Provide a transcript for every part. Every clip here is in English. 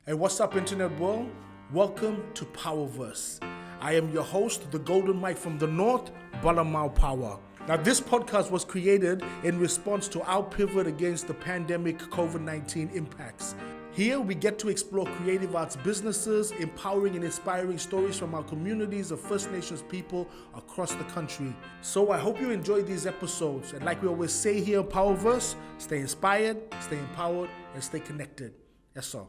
Hey, what's up, internet world? Welcome to Powerverse. I am your host, the Golden Mike from the North, Balamau Power. Now, this podcast was created in response to our pivot against the pandemic COVID-19 impacts. Here, we get to explore creative arts businesses, empowering and inspiring stories from our communities of First Nations people across the country. So I hope you enjoy these episodes. And like we always say here in Powerverse, stay inspired, stay empowered, and stay connected. Yes, sir.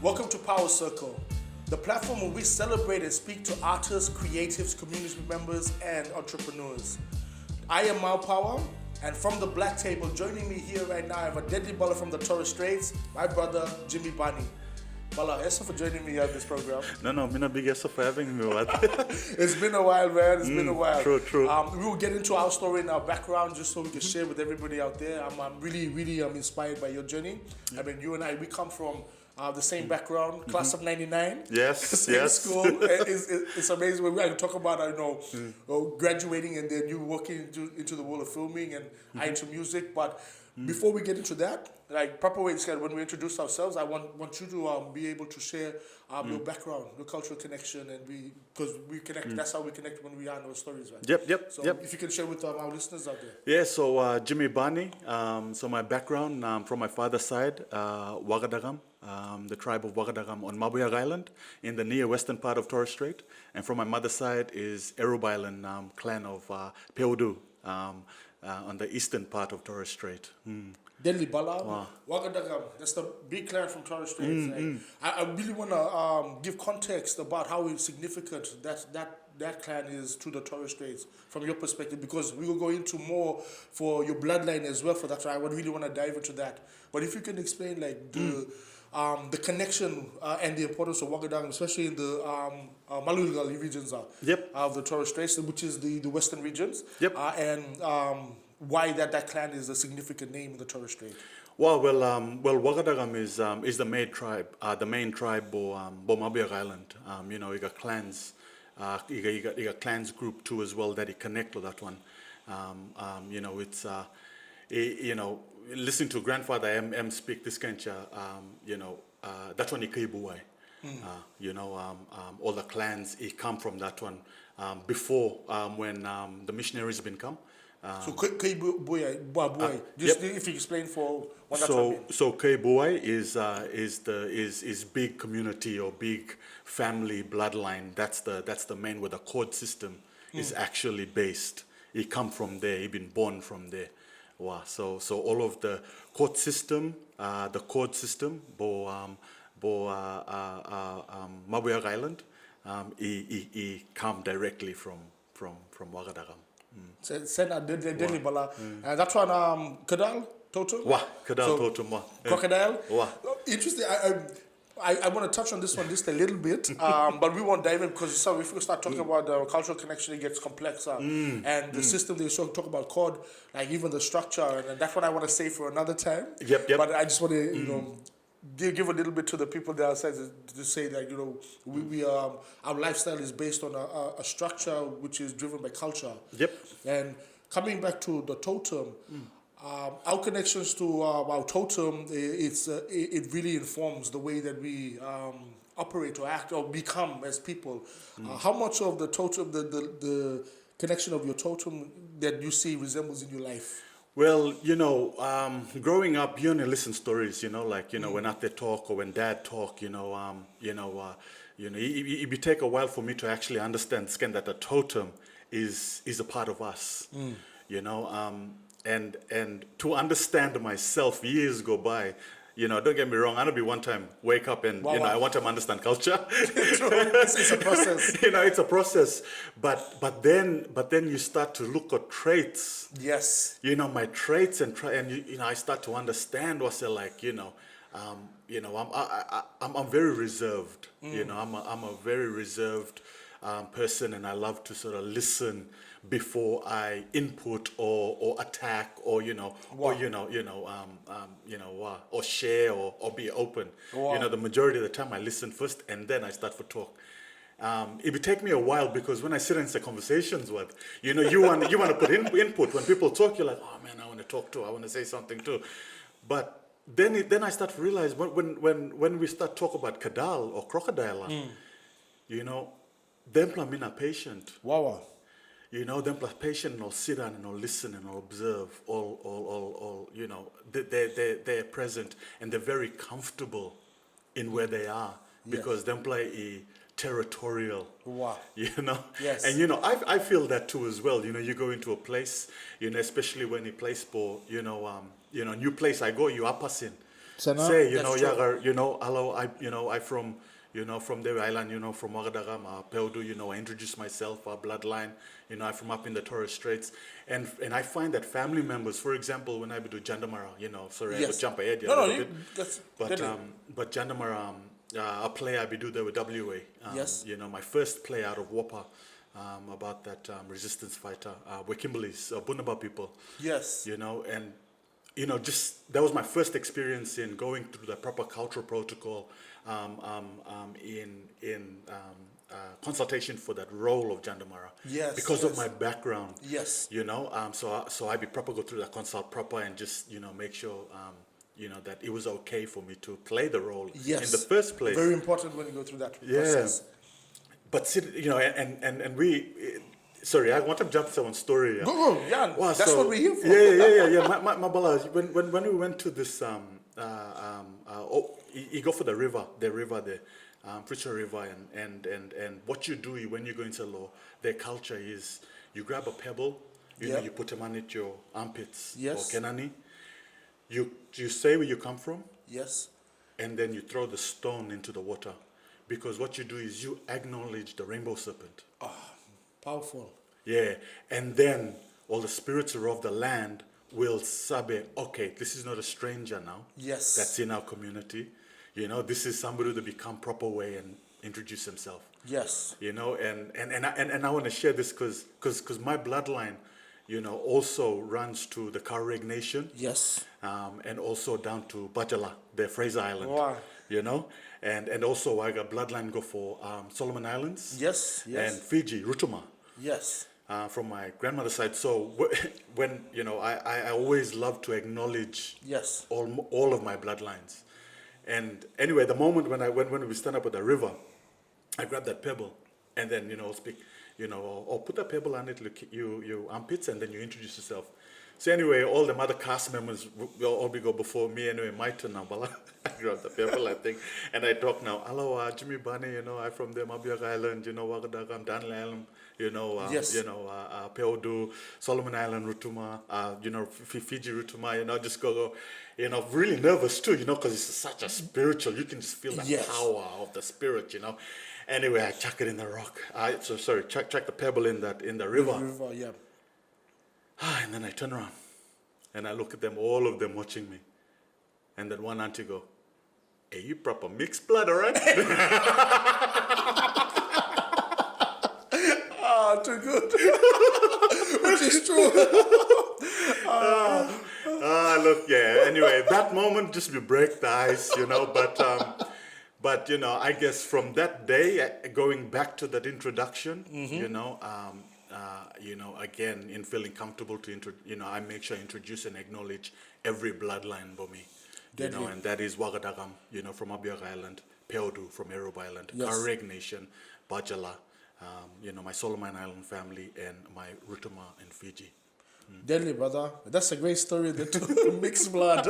Welcome to Power Circle, the platform where we celebrate and speak to artists, creatives, community members, and entrepreneurs. I am Mau Power, and from the Black Table, joining me here right now, I have a deadly baller from the Torres Straits, my brother, Jimi Bani. Bala, thanks for joining me on this program. No, me not big yes for having me. It's been a while, man. It's been a while. True. We will get into our story and our background just so we can share with everybody out there. I'm really inspired by your journey. I mean, you and I, we come from the same background, class of 99. Yes, same yes. school. It's amazing when we talk about, graduating and then you walking into the world of filming and I into music. But before we get into that, like proper way, when we introduce ourselves, I want you to be able to share your background, your cultural connection, and because we connect. That's how we connect when we are in our stories, right? Yep. So if you can share with our listeners out there. Yeah, so Jimi Bani. So my background from my father's side, Wagadagam, the tribe of Wagadagam on Mabuya Island in the near western part of Torres Strait, and from my mother's side is Erub Island clan of Peudu on the eastern part of Torres Strait. Deadly Bala, Wagadagam, that's the big clan from Torres Straits. I really want to give context about how significant that clan is to the Torres Straits from your perspective, because we will go into more for your bloodline as well for that. So I would really want to dive into that. But if you can explain like the connection and the importance of Wagadagam, especially in the Malulgali regions of the Torres Straits, which is the western regions, and why that clan is a significant name in the Torres Strait. Well, Wagadagam is the main tribe, Bo Mabuya Island. You got clans, you got clans group too as well that you connect to that one. It's listening to grandfather M speak this kind of, that one Ikaibuai. All the clans come from that one before when the missionaries been come. So Buai, just if you explain for what that means. So Buai is big community or big family bloodline. That's the main where the court system is actually based. He come from there. He been born from there. Wow. So all of the court system, Mabuya Island, he come directly from Wagadagam. Sena Deadly Bala. That one, Kadal, Toto? Kadal, Toto. Crocodile? Wow. Interesting. I want to touch on this one just a little bit, but we won't dive in because if we start talking about the cultural connection, it gets complex. And the system they talk about code, like even the structure, and that's what I want to say for another time. Yep. But I just want to, give a little bit to the people there outside to say that, we our lifestyle is based on a structure which is driven by culture. Yep. And coming back to the totem, our connections to our totem, it really informs the way that we operate or act or become as people. How much of the totem, the connection of your totem that you see resembles in your life? Well, growing up, you only listen stories, when at they talk or when dad talk, it take a while for me to actually understand that the totem is a part of us, and to understand myself, years go by. Don't get me wrong. I'll be one time wake up and I want to understand culture. It's a process. It's a process. But then you start to look at traits. Yes. My traits and I start to understand what's it like. you know, I'm very reserved. You know, I'm a very reserved person, and I love to sort of listen before I input or attack or Wow. or share or be open. Wow. You know, the majority of the time I listen first and then I start for talk. It would take me a while because when I sit in the conversations with, you want to put input. When people talk, you're like, oh man, I want to talk too. I want to say something too. But then I start to realize when we start talk about kadal or crocodile, them are patient. Wow. You know, them plus patient and all sit down and all listen and all observe, all they're present and they're very comfortable in where they are because them play territorial. Wow. You know? Yes. And I feel that too as well. You know, you go into a place, especially when you play sport, new place I go, you are passing. So now, Say, that's true. hello, I from from the island, from Wagadagam, Peudu, I introduce myself, our bloodline, I'm from up in the Torres Straits. And I find that family members, for example, when I do Jandamara, sorry, I would jump ahead a little bit. But Jandamara, a play I do there with WA. Yes. My first play out of Wapa, about that resistance fighter, we're Kimberley's, Bunaba people. Yes. And just that was my first experience in going through the proper cultural protocol in consultation for that role of Jandamara. Yes. Because of my background. Yes. So I be proper go through that consult proper and just make sure that it was okay for me to play the role in the first place. Very important when you go through that process. But and we. Sorry, I want to jump to someone's story. Go, yeah. Wow, that's what we're here for. Yeah. My bala, when we went to this, you go for the river there, Pritchard River, and what you do when you go into law, their culture is you grab a pebble, you put them underneath your armpits or kenani. You say where you come from. Yes. And then you throw the stone into the water, because what you do is you acknowledge the rainbow serpent. Powerful. Yeah, and then all the spirits of the land will sabe, okay, this is not a stranger now. Yes. That's in our community. This is somebody to become proper way and introduce himself. Yes. And I want to share this because my bloodline, also runs to the Karareg Nation. Yes. And also down to Bajala, the Fraser Island. Wow. And also I got bloodline go for Solomon Islands. Yes. And Fiji, Rutuma. Yes. From my grandmother's side. So when I always love to acknowledge all of my bloodlines. And anyway, the moment when we stand up at the river, I grab that pebble and then I'll speak, or put that pebble on it, look you armpits, and then you introduce yourself. So anyway, all the other cast members will all go before me. Anyway, my turn now. I grab the pebble, I think, and I talk now. Hello, Jimi, Bani, I'm from the Mabuya Island, Wagadagam, Danlalam, Peudu, Solomon Island, Rutuma, Fiji, Rutuma, just go, really nervous too, because it's such a spiritual, you can just feel the power of the spirit, Anyway, I chuck it in the rock. Chuck the pebble in the river. And then I turn around and I look at them, all of them watching me. And then one auntie go, hey, you proper mixed blood, all right? Too good. Which is true. Look, yeah. Anyway, that moment just to break the ice, but I guess from that day, going back to that introduction, again, in feeling comfortable to, I make sure I introduce and acknowledge every bloodline for me. And that is Wagadagam, from Mabuya Island, Peudu from Erob Island, Karareg Nation, Bajala, my Solomon Island family, and my Rutuma in Fiji. Deadly, brother. That's a great story, the mixed blood.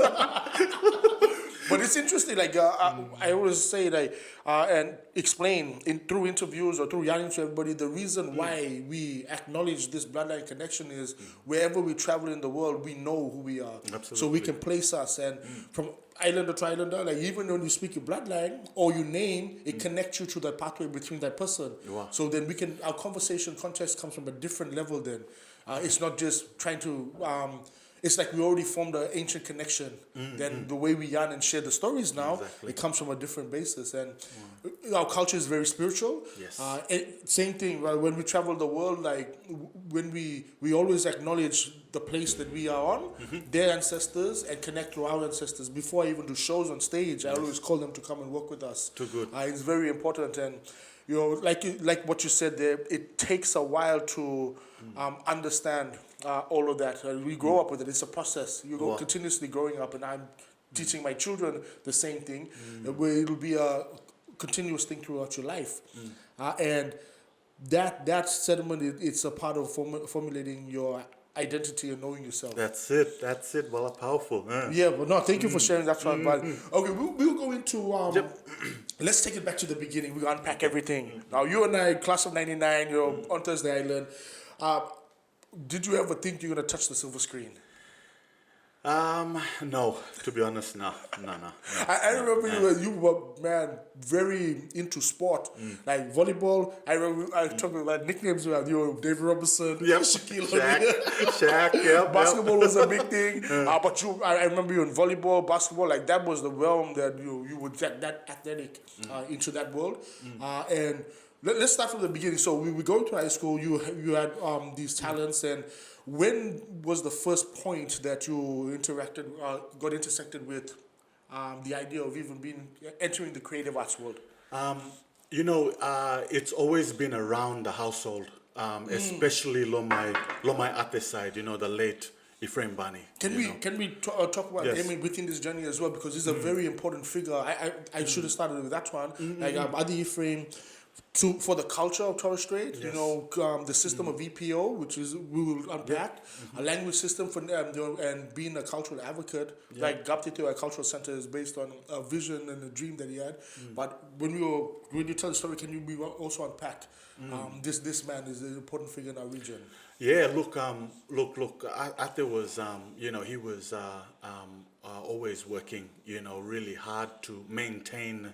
But it's interesting, I always say, and explain through interviews or through yarning to everybody, the reason why we acknowledge this bloodline connection is wherever we travel in the world, we know who we are. Absolutely. So we can place us. And from islander to islander, even when you speak your bloodline or your name, it connects you to that pathway between that person. Wow. So then our conversation context comes from a different level then. It's not just trying to it's like we already formed an ancient connection. Then the way we yarn and share the stories now, Exactly. it comes from a different basis. And our culture is very spiritual. Yes. Same thing, well, when we travel the world, like when we always acknowledge the place that we are on, their ancestors, and connect to our ancestors. Before I even do shows on stage, I always call them to come and work with us. Too good. It's very important. And you know, like what you said there, it takes a while to understand all of that. We grow up with it. It's a process. You go continuously growing up, and I'm teaching my children the same thing, where it'll be a continuous thing throughout your life. And that sediment, it's a part of formulating your identity and knowing yourself. That's it. Well, powerful. Yeah, but no, thank you for sharing that one. But okay, we'll go into let's take it back to the beginning. We'll unpack everything. Now, you and I, class of '99, you're on Thursday Island. Did you ever think you're gonna touch the silver screen? No, to be honest, no. I remember you were man very into sport, like volleyball. I remember I talked about nicknames with you, David Robinson, Yep. Shaquille Shaq, yep. Basketball was a big thing, but I remember you in volleyball, basketball, like that was the realm that you would get that athletic into that world. And let's start from the beginning. So we were going to high school. You had these talents, and when was the first point that you got intersected with the idea of even entering the creative arts world? It's always been around the household, especially lo my ate side. The late Ephraim Bani. Can we talk about him within this journey as well, because he's a very important figure. I should have started with that one. Like Adi Ephraim, for the culture of Torres Strait, the system of EPO, which is we will unpack, a language system for and being a cultural advocate. Like Gaptito, a cultural center, is based on a vision and a dream that he had. But when you tell the story, can you also unpack this man is an important figure in our region? Yeah, look, Ate was, he was always working, really hard to maintain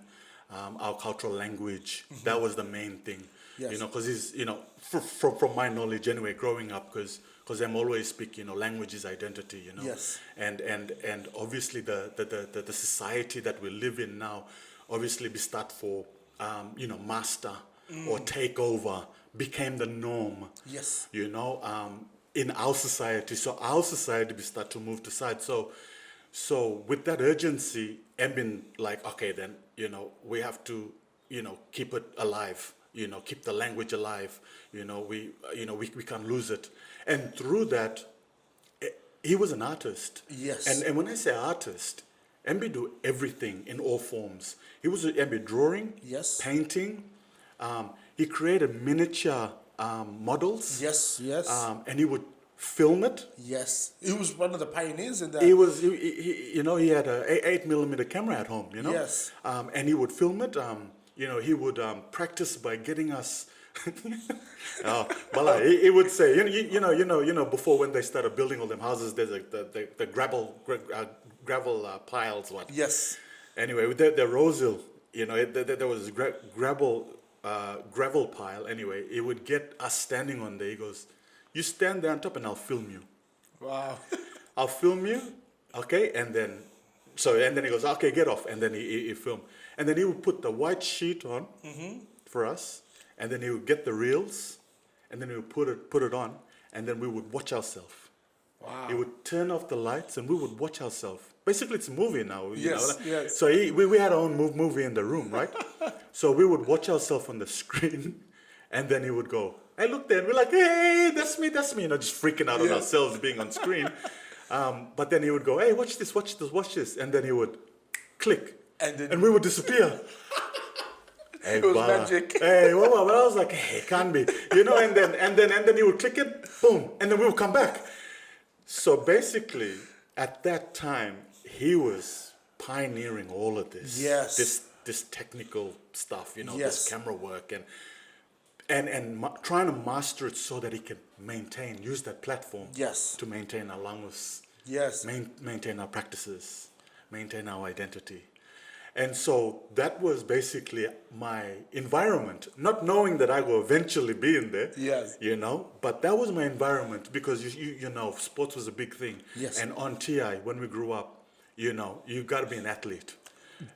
our cultural language. That was the main thing, because he's, from my knowledge anyway, growing up, because I'm always speaking, language is identity, Yes. And obviously the society that we live in now, obviously we start for, master or take over became the norm. Yes. In our society. So our society we start to move to side. So with that urgency, and been like, okay, then, we have to, keep it alive, keep the language alive, we can't lose it. And through that, he was an artist. Yes. And when I say artist, MB do everything in all forms. He was MB drawing, painting, he created miniature models. Yes. And he would film it. Yes, he was one of the pioneers in that. He was, he had a 8mm camera at home, Yes. And he would film it. He would practice by getting us. He would say, before when they started building all them houses, there's like the gravel piles. What? Yes. Anyway, the Rosehill, there was gravel pile. Anyway, he would get us standing on there. He goes, "You stand there on top and I'll film you." Wow. I'll film you, okay? And then he goes, "Okay, get off." And then he filmed. And then he would put the white sheet on for us. And then he would get the reels. And then he would put it on. And then we would watch ourselves. Wow. He would turn off the lights and we would watch ourselves. Basically, it's a movie now. Yes. So we had our own movie in the room, right? So we would watch ourselves on the screen. And then he would go, "Hey, look there." And we're like, "Hey, that's me." Just freaking out on ourselves being on screen. But then he would go, "Hey, watch this. And then he would click. And we would disappear. Hey, it was magic. Hey, but I was like, "Hey, it can't be." And then he would click it, boom. And then we would come back. So basically, at that time, he was pioneering all of this. Yes. This technical stuff, this camera work and trying to master it so that he can use that platform to maintain our language, maintain our practices, maintain our identity. And so that was basically my environment, not knowing that I will eventually be in there. Yes. You know, but that was my environment because you know, sports was a big thing. Yes. And on TI, when we grew up, you know, you got to be an athlete.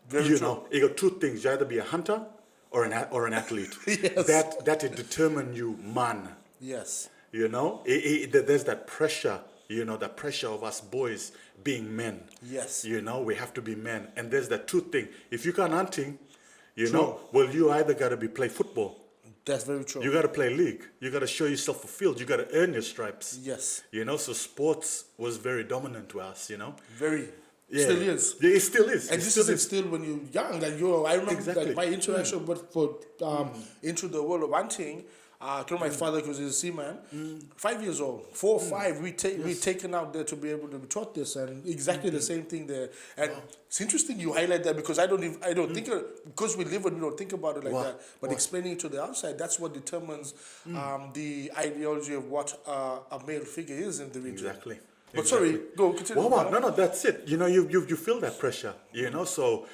Very you true. know, you got two things: you either be a hunter or an athlete. Yes. That it determine you, man. Yes. You know, there's that pressure. You know, that pressure of us boys being men. Yes. You know, we have to be men. And there's that two thing. If you can't hunting, you True. know, well, you either got to play football. That's very true. You got to play league. You got to show yourself a field. You got to earn your stripes. Yes. You know, so sports was very dominant to us, you know. Very. Yeah. Still is. Yeah, it still is. And It this still is still when you're young. Like I remember Exactly. like my interaction into the world of hunting. To my father, because he's a seaman, 5 years old, 4 or 5, we taken out there to be able to be taught this, and exactly the same thing there. And it's interesting you highlight that because I don't think because we live and we don't think about it like that. But explaining it to the outside, that's what determines the ideology of what a male figure is in the region. Exactly. But sorry, go continue. Well, no, that's it. You know, you feel that pressure. You know, so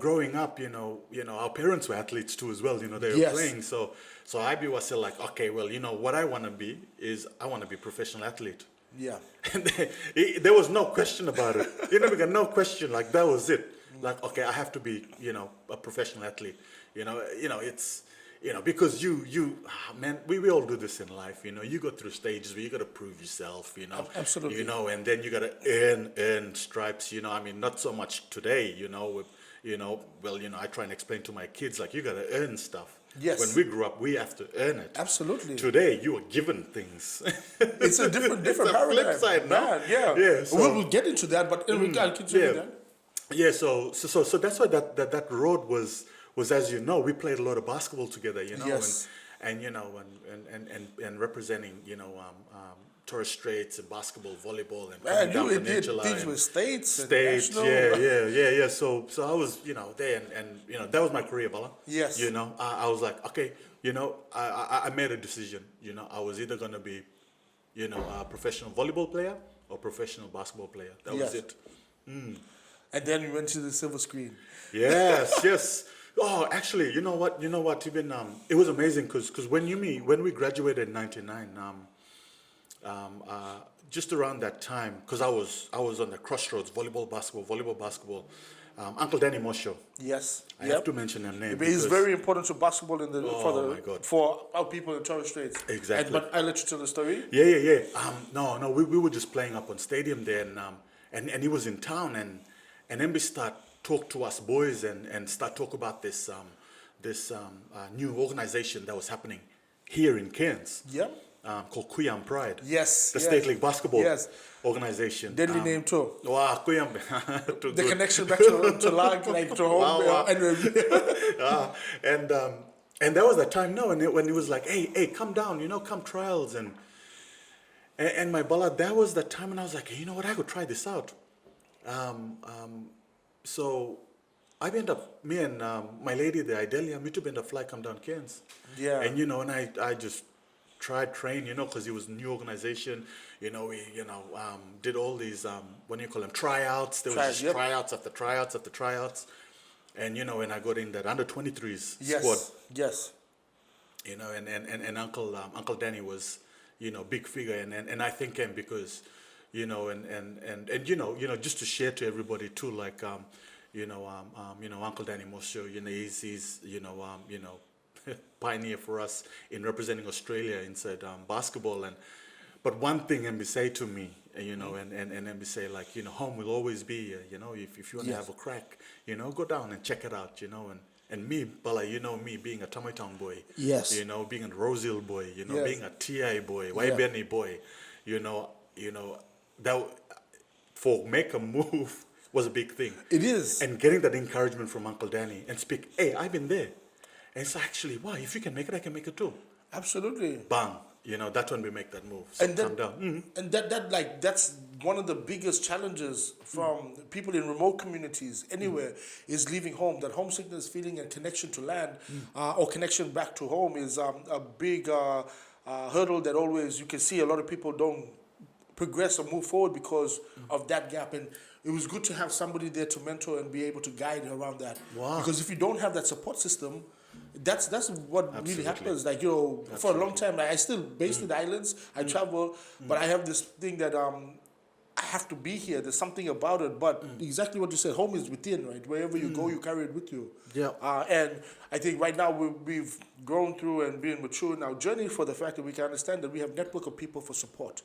growing up, you know, our parents were athletes too as well. You know, they were playing. So I was still like, okay, well, you know, what I want to be is I want to be a professional athlete. Yeah. And there was no question about it. You know, we got no question. Like that was it. Like, okay, I have to be, you know, a professional athlete. You know, it's. You know, because man, we all do this in life. You know, you go through stages where you got to prove yourself. You know, Absolutely. You know, and then you got to earn stripes. You know, I mean, not so much today. You know, well, you know, I try and explain to my kids like you got to earn stuff. Yes. When we grew up, we have to earn it. Absolutely. Today, you are given things. It's a different It's a paradigm. flip side, no? Yeah. So, we'll get into that, but in regard, continue that. Yeah, so that's why that road was as you know, we played a lot of basketball together, you know, Yes. and you know, and representing, you know, Torres Straits and basketball, volleyball, and coming down You did Peninsula things and with states, States, yeah. So I was, you know, there, and you know, that was my career, Bala. Yes. You know, I was like, okay, you know, I made a decision. You know, I was either gonna be, you know, a professional volleyball player or professional basketball player. That was it. And then we went to the silver screen. Yes. Oh, actually, you know what? Even it was amazing because when we graduated in '99, just around that time, because I was on the crossroads, volleyball, basketball. Uncle Danny Mosho. Yes. I have to mention her name. But he's very important to basketball my God. for our people in Torres Straits. Exactly. But I'll let you tell the story. Yeah. No, we were just playing up on stadium there, and he was in town, and then we talk to us boys and start talk about this new organization that was happening here in Cairns. Yeah. Called Kuyam Pride. Yes. The State League Basketball Yes. organization. Deadly name too. Wow, Kuyam. The connection back to Lag, like to home. Wow. And And that was the time, when he was like, hey, come down, you know, come trials. And my bala, that was the time when I was like, hey, you know what, I could try this out. So I end up, me and my lady, the Idelia, me too, end up fly come down Cairns. Yeah. And, you know, and I just tried train, you know, because it was a new organization. You know, we, did all these, what do you call them, tryouts. There was just tryouts after tryouts after tryouts. And, you know, and I got in that under 23s squad. Yes. You know, and Uncle Danny was, you know, big figure, and I thank him because, you know, and you know, just to share to everybody too, like, you know, Uncle Danny Mosho, you know, he's pioneer for us in representing Australia inside basketball, but one thing MB say to me, you know, and MB say, like, you know, home will always be, you know, if you want to have a crack, you know, go down and check it out, you know, and me, Bala, you know, me being a Tamatown boy, Yes. you know, being a Rosehill boy, you know, Yes. being a TI boy, Waibeni boy, you know, that for make a move was a big thing. It is. And getting that encouragement from Uncle Danny and speak, hey, I've been there. And it's actually, wow, if you can make it, I can make it too. Absolutely. Bang. You know, that's when we make that move. So And calm down. and that's one of the biggest challenges from people in remote communities anywhere is leaving home. That homesickness feeling and connection to land or connection back to home is a big hurdle that always you can see a lot of people don't progress or move forward because of that gap. And it was good to have somebody there to mentor and be able to guide around that. Wow. Because if you don't have that support system, that's what really Absolutely. happens. Like, for a long time, I still based in the islands. I travel, but I have this thing that I have to be here. There's something about it. But exactly what you said, home is within, right? Wherever you go, you carry it with you. Yeah. And I think right now we've grown through and been mature in our journey for the fact that we can understand that we have network of people for support.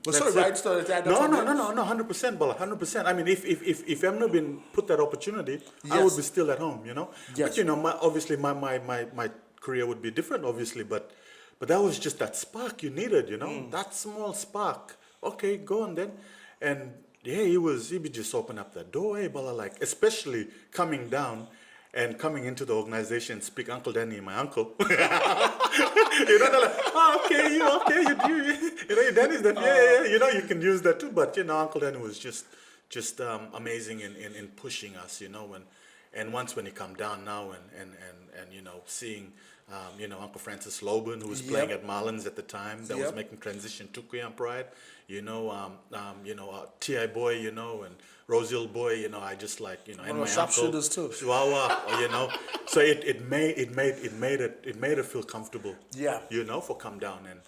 But sorry, right? So No, 100%, Bala, 100%. I mean, if I've not been put that opportunity, I would be still at home, Yes. But obviously my career would be different, obviously, but that was just that spark you needed, that small spark. Okay, go on then, and yeah, he would just open up that door, hey, Bala, like especially coming down. And coming into the organization, speak Uncle Danny, my uncle. They're like, oh, okay, you do, Danny's that, yeah, you can use that too. But Uncle Danny was just amazing in pushing us, and once when he come down now and seeing, Uncle Francis Loban, who was playing at Marlins at the time, that was making transition to Queon Pride, T.I. Boy, and Rosiel Boy, I just like, and my sharpshooters too. Chihuahua, so it made it feel comfortable. Yeah. For come down and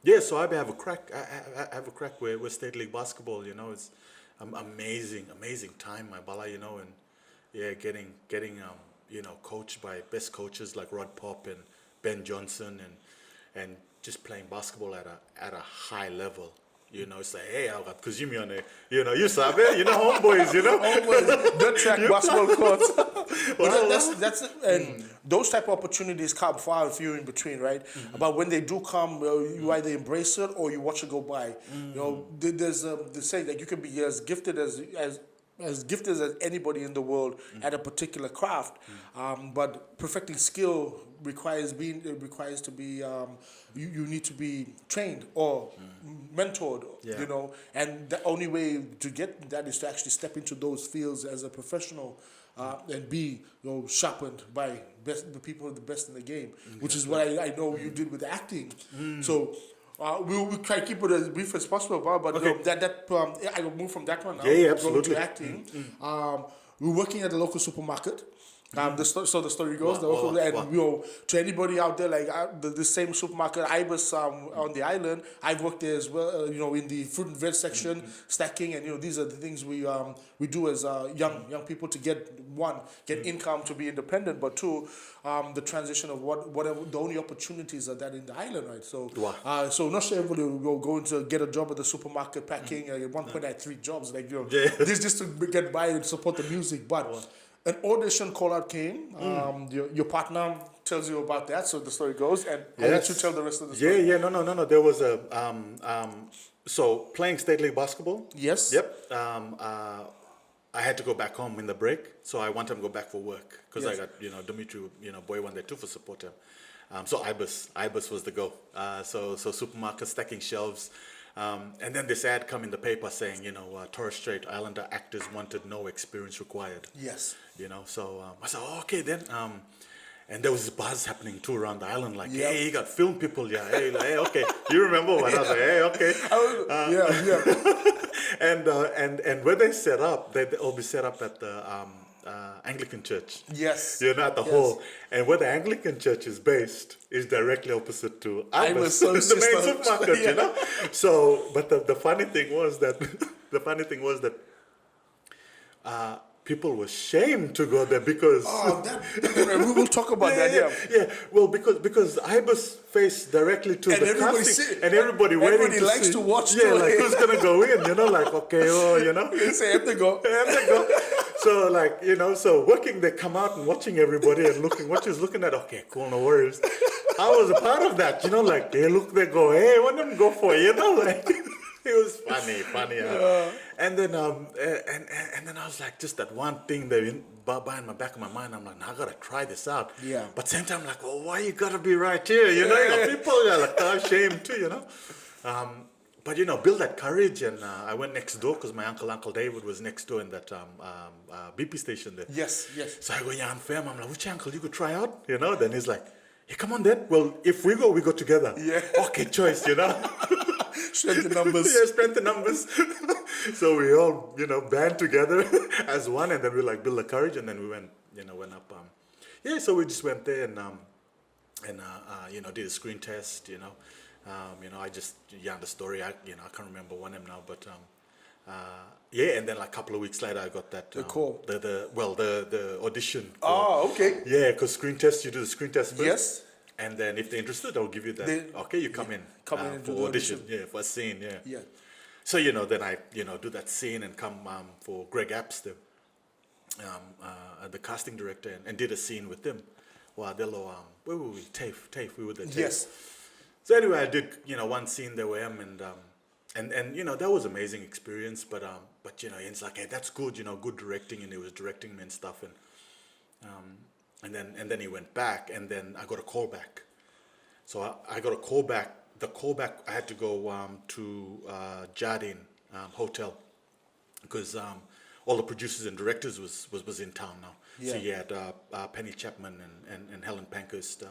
yeah. So I have a crack. I have a crack with State League basketball. It's amazing time, my Bala. And yeah, getting coached by best coaches like Rod Pop and Ben Johnson and just playing basketball at a high level. It's like, hey, I got Jimi on there. You sabe, homeboys, Homeboys, dirt track basketball courts. But that's it. And those type of opportunities come far and few in between, right? But when they do come, you either embrace it or you watch it go by. There's the saying that you can be as gifted as gifted as anybody in the world at a particular craft, but perfecting skill requires to be you need to be trained or mentored, and the only way to get that is to actually step into those fields as a professional and be sharpened by the people the best in the game, which is what I know you did with acting. So. We'll try to keep it as brief as possible, but okay. I will move from that one now. Yeah, absolutely. Go to acting. We're working at the local supermarket. The story goes. To anybody out there, like the same supermarket, Ibis on the island, I've worked there as well. In the fruit and veg section, stacking, and these are the things we do as young people to get income to be independent, but two, the transition of whatever the only opportunities are that in the island, right? So, so not sure everybody will go to get a job at the supermarket packing. At one point, I had 3 jobs, this just to get by and support the music, but. An audition call out came. Your partner tells you about that, so the story goes, and I'll let you tell the rest of the story. No. There was a so playing State League basketball. Yes. Yep. I had to go back home in the break, so I wanted to go back for work because I got Dimitri, boy one there too for support him. So Ibis was the go. So supermarket stacking shelves. And then this ad come in the paper saying, Torres Strait Islander actors wanted, no experience required. Yes. So I said, okay then. And there was this buzz happening too around the island, like, hey, you got film people, yeah. Hey, okay. You remember when I was like, hey, okay. And where they set up, they'll be set up at the Anglican Church. Yes. At the hall. And where the Anglican Church is based is directly opposite to Ibis, the main supermarket, So, but the funny thing was that people were shamed to go there because we will talk about that. Well, because Ibis faced directly to the casting, and everybody likes to watch. Like who's gonna go in? Like okay, Say have to go. So like so working, they come out and watching everybody and looking at. Okay, cool, no worries. I was a part of that, like they look, they go, hey, what them go for, like. It was funny. And then and then I was like, just that one thing that in my back of my mind, I'm like, I gotta try this out. Yeah. But same time, I'm like, well, why you gotta be right here? You got people like ashamed too, But build that courage, and I went next door because my Uncle David was next door in that BP station there. Yes. So I go, I'm fam. I'm like, which uncle you could try out? Then he's like, hey, come on then. Well, if we go together. Yeah. Okay, choice, Strength in numbers. Yeah, strength in numbers. So we all, band together as one, and then we like build the courage, and then we went up. Yeah, so we just went there and did a screen test. I just yarned the story. I can't remember one of them now, but yeah, and then like a couple of weeks later, I got that The call. The audition. Oh, okay. Yeah, because screen test, you do the screen test first. Yes. And then if they're interested, they'll give you that. Okay, you come in. Come in and for do the audition. Yeah, for a scene. Yeah. Yeah. So then I do that scene and come for Greg Apps, the casting director, and did a scene with them. Wow, where were we? TAFE. We were there. Yes. So anyway, I did one scene there with him, and that was amazing experience. But it's like, hey, that's good. Good directing, and he was directing me and stuff, and then he went back, and then I got a call back. So I got a call back. The call back, I had to go to Jardine Hotel because all the producers and directors was in town now. Yeah. So you had Penny Chapman and Helen Pankhurst,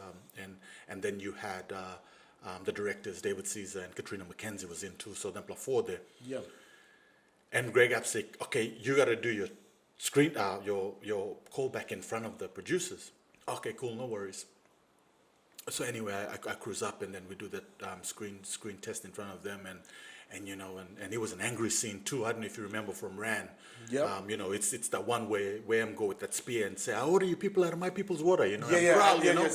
and then you had the directors, David Caesar and Katrina McKenzie was in too. So then four there. Yeah. And Greg App said, okay, you got to do your screen, your callback in front of the producers. Okay, cool, no worries. So anyway, I cruise up, and then we do that screen test in front of them, and it was an angry scene too. I don't know if you remember from Ran. Yeah. It's that one where I'm go with that spear and say, "I order you people out of my people's water," Yeah, and yeah, growl, yeah, know,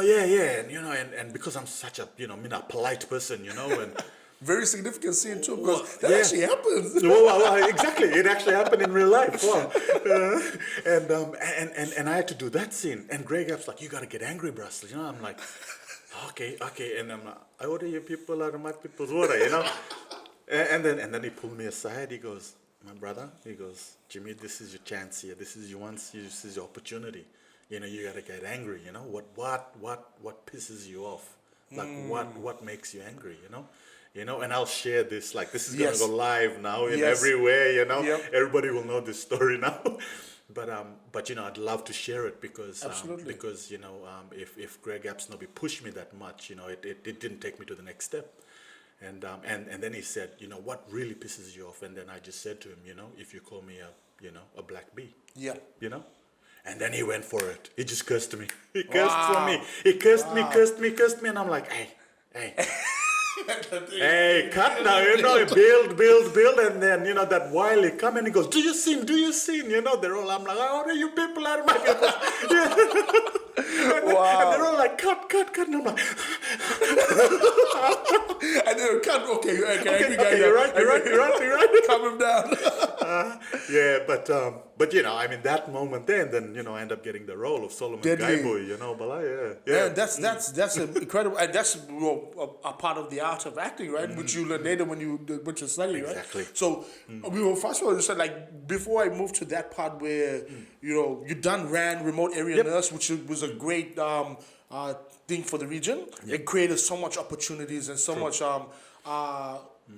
yes. yeah, and because I'm such a a polite person, and. Very significant scene too, because that Yeah. actually happens. Well, exactly. It actually happened in real life. Wow. And I had to do that scene. And Greg App's like, you got to get angry, Brussel. I'm like, okay. And I'm like, I order you people out of my people's water, And then he pulled me aside. He goes, my brother, he goes, Jimmy, this is your chance here. This is your opportunity. You got to get angry. What pisses you off? Like what makes you angry? And I'll share this, like this is gonna go live now in everywhere, Yep. Everybody will know this story now. But I'd love to share it because Absolutely. If Greg Apsnoby pushed me that much, it didn't take me to the next step. And then he said, what really pisses you off? And then I just said to him, if you call me a black bee. Yeah. And then he went for it. He just cursed me. He cursed for me. He cursed me, and I'm like, hey. Hey, cut now, build, and then, that Wiley come and he goes, do you sing? They're all, I'm like, how are you people out of my people? And they're all like, cut, and I'm like, And then cut, okay, you're right. Calm him down. But that moment then, I end up getting the role of Solomon Gaiboy, Bala, Yeah, that's incredible, and that's a part of the art of acting, right? Which you learn later when you went to study, right? Exactly. So we were first of all, said like before I moved to that part where you done ran remote area nurse, which was a great thing for the region. It created so much opportunities and so much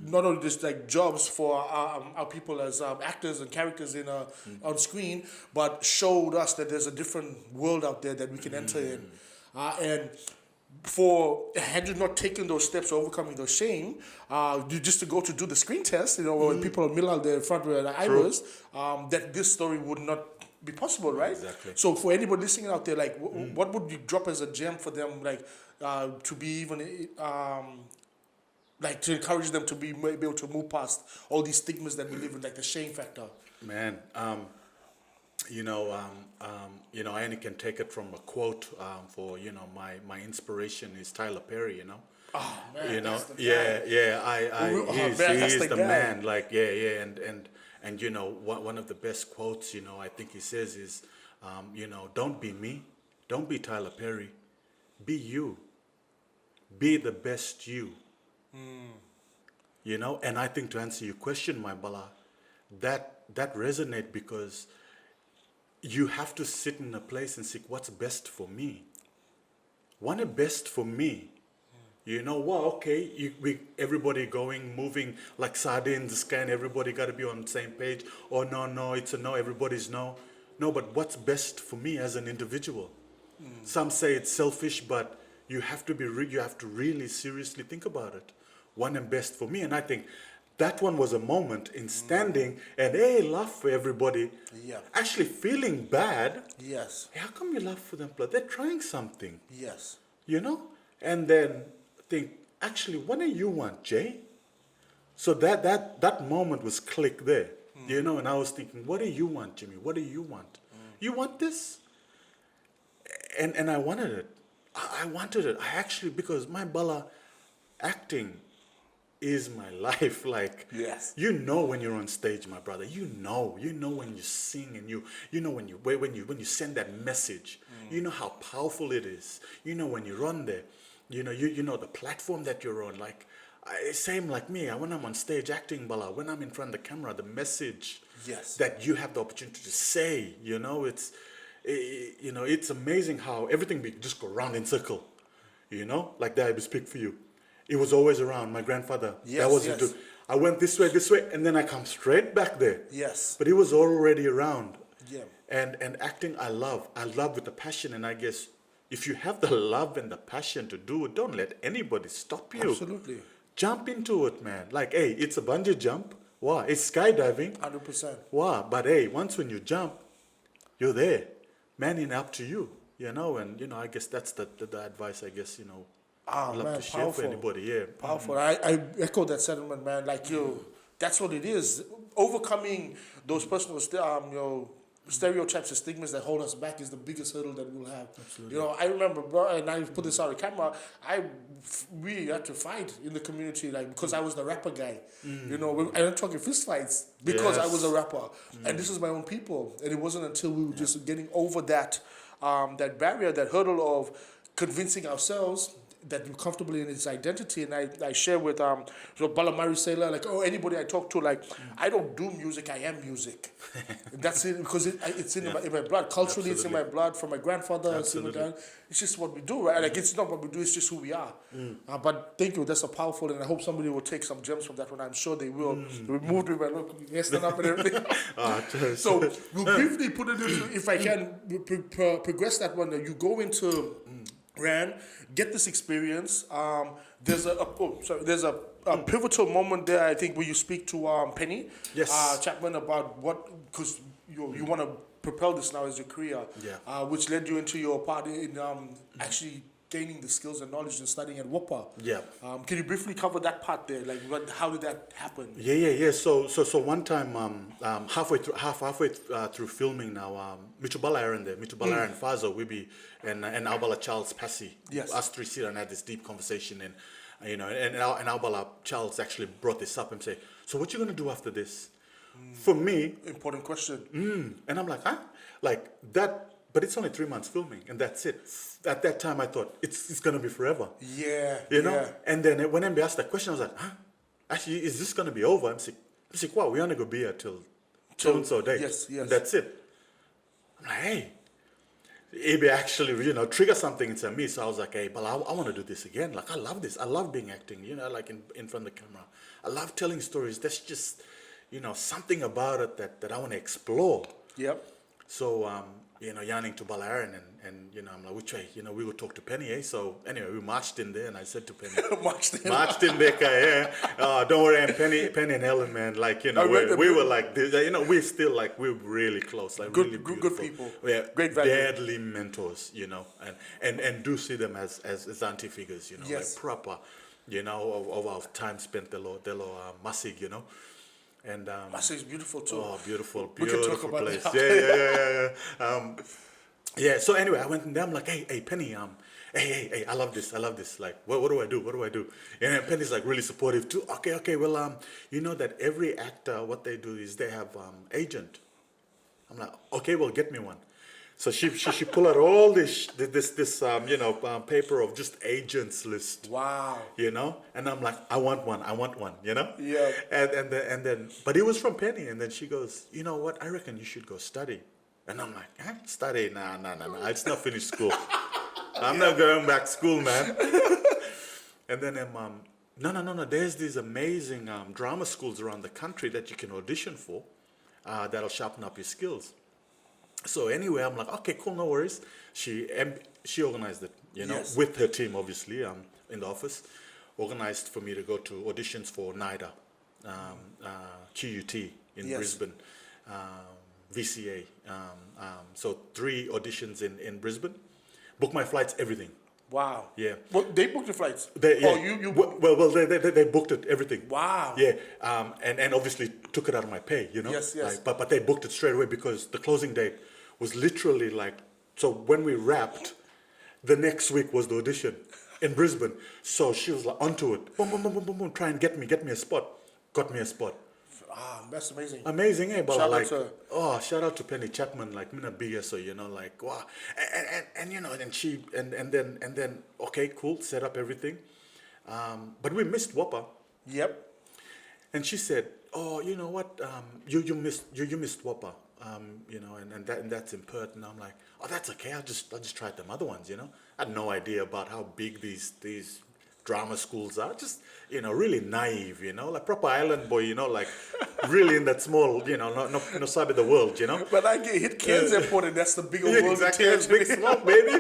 not only just like jobs for our people as actors and characters in on screen, but showed us that there's a different world out there that we can enter in. And had you not taken those steps, overcoming those shame, you just to go to do the screen test, when people are middle out there in front where I was, that this story would not be possible, right? Exactly. So for anybody listening out there, like, what would you drop as a gem for them, like, to be even, like, to encourage them to be able to move past all these stigmas that we live in, like the shame factor? Man, I only can take it from a quote. For my inspiration is Tyler Perry. Oh man, that's the guy. He's the guy. man. Like and one of the best quotes I think he says is, don't be me, don't be Tyler Perry, be you, be the best you. And I think to answer your question, my Bala, that resonate because you have to sit in a place and seek what's best for me. What is best for me? Everybody moving like sardines, and everybody got to be on the same page. Oh, no, it's a no, everybody's no. No, but what's best for me as an individual? Some say it's selfish, but you have to really seriously think about it. one and best for me. And I think that one was a moment in standing and hey, laugh for everybody. Yeah. Actually feeling bad. Yes. Hey, how come you laugh for them? They're trying something, Yes. you know? And then think, actually, what do you want, Jay? So that moment was click there, you know? And I was thinking, what do you want, Jimmy? What do you want? You want this? And I wanted it. I wanted it. I actually, because my bala acting is my life. Like, Yes. you know when you're on stage, my brother. You know when you sing and you know when you send that message. You know how powerful it is. You know when you're on there. You know the platform that you're on. Like, same like me. When I'm on stage acting, bala, when I'm in front of the camera, the message Yes. that you have the opportunity to say. You know, it's amazing how everything just go round in circle. You know, like that I speak for you. It was always around. My grandfather. Yes, That was yes. his dude. I went this way, and then I come straight back there. Yes. But he was already around. Yeah. And acting, I love with the passion. And I guess if you have the love and the passion to do it, don't let anybody stop you. Absolutely. Jump into it, man. Like, hey, it's a bungee jump. Wow, it's skydiving. 100%. Wow, but hey, once when you jump, you're there. Man, it's up to you, you know. And you know, I guess that's the advice. I guess I'd love Man, to share powerful. for anybody. Yeah, Powerful. I echo that sentiment, man. Like, that's what it is. Overcoming those personal, stereotypes and stigmas that hold us back is the biggest hurdle that we'll have. Absolutely. You know, I remember, bro, and I put this on the camera. We had to fight in the community, like, because I was the rapper guy. You know, I'm talking fist fights because I was a rapper, and this is my own people. And it wasn't until we were just getting over that barrier, that hurdle of convincing ourselves that you're comfortable in its identity. And I share with Balamari Sailor, like, anybody I talk to, like, I don't do music, I am music. And that's it, because it's in my blood. Culturally, it's in my blood from my grandfather. It's just what we do, right? Like, it's not what we do, it's just who we are. But thank you, that's a powerful, and I hope somebody will take some gems from that one. I'm sure they will. They moved with my look, stand up and everything. So we'll briefly put it into, if I can progress that one, you go into Ran, get this experience. There's a pivotal moment there, I think, where you speak to Penny Chapman about because you want to propel this now as your career, which led you into your part in actually gaining the skills and knowledge and studying at WOPA. Yeah. Can you briefly cover that part there? Like, how did that happen? Yeah. So one time, halfway through filming now, Mitubala Aaron there, Mitubala Aaron Fazo, Wibi, and Albala Charles Passy. Yes. Us three sit and had this deep conversation, and Albala Charles actually brought this up and said, "So what you gonna do after this?" For me, important question. and I'm like, huh? Like that. But it's only 3 months filming, and that's it. At that time, I thought it's gonna be forever. Yeah. You know. And then when MB asked that question, I was like, huh? Actually, is this gonna be over? I'm like, wow, we're only gonna be here till so day. Yes. That's it. I'm like, hey, it actually, trigger something inside me. So I was like, hey, but I want to do this again. Like, I love this. I love being acting. Like in front of the camera. I love telling stories. There's just, something about it that I want to explore. Yep. So yarning to Balaran and I'm like, which way? We would talk to Penny, So anyway, we marched in there, and I said to Penny, marched in there, don't worry, and Penny and Ellen, man, like, we were like this, we're still like, we're really close, like really good people, great value, deadly mentors, and do see them as auntie figures, yes. like proper, of our time spent, Delo Masig, And Masig is beautiful too. Oh, beautiful We can talk about place. that. Yeah. So anyway, I went in there. I'm like, hey, Penny, hey, I love this. Like, what do I do? What do I do? And then Penny's like really supportive too. Okay. Well, you know that every actor, what they do is they have agent. I'm like, okay, well, get me one. So she pulled out all this paper of just agents list. Wow. And I'm like, I want one. Yeah. And then, but it was from Penny, and then she goes, you know what? I reckon you should go study. And I'm like, study? Nah. I just not finished school. I'm not going back to school, man. And then no. There's these amazing drama schools around the country that you can audition for, that'll sharpen up your skills. So anyway, I'm like, okay, cool, no worries. She organized it, Yes. with her team, obviously, in the office. organized for me to go to auditions for NIDA, QUT in Yes. Brisbane, VCA. So 3 auditions in Brisbane. Booked my flights, everything. Wow. Yeah. Well, they booked the flights. Yeah. Oh, you. Well, they booked it, everything. Wow. Yeah, and obviously took it out of my pay, you know. Yes, yes. Like, but they booked it straight away because the closing date was literally like, so when we wrapped, the next week was the audition in Brisbane. So she was like onto it, boom, boom, boom, boom, boom, boom, try and get me a spot. Got me a spot. Ah, that's amazing. Amazing, eh? But Shout out like, to- shout out to Penny Chapman, like Mina Bia, so you know, like wow, and you know, and she and then okay, cool, set up everything, but we missed Whopper, Yep. and she said, oh, you know what, you missed Whopper, you know, and that's in Perth, and I'm like, oh, that's okay, I'll just try them other ones, you know. I had no idea about how big these drama schools are, just, you know, really naive, you know, like proper island boy, you know, like really in that small, you know, no side of the world, you know. But I get hit Cairns Airport, and that's the bigger Yeah, world. exactly, it's big smoke, baby.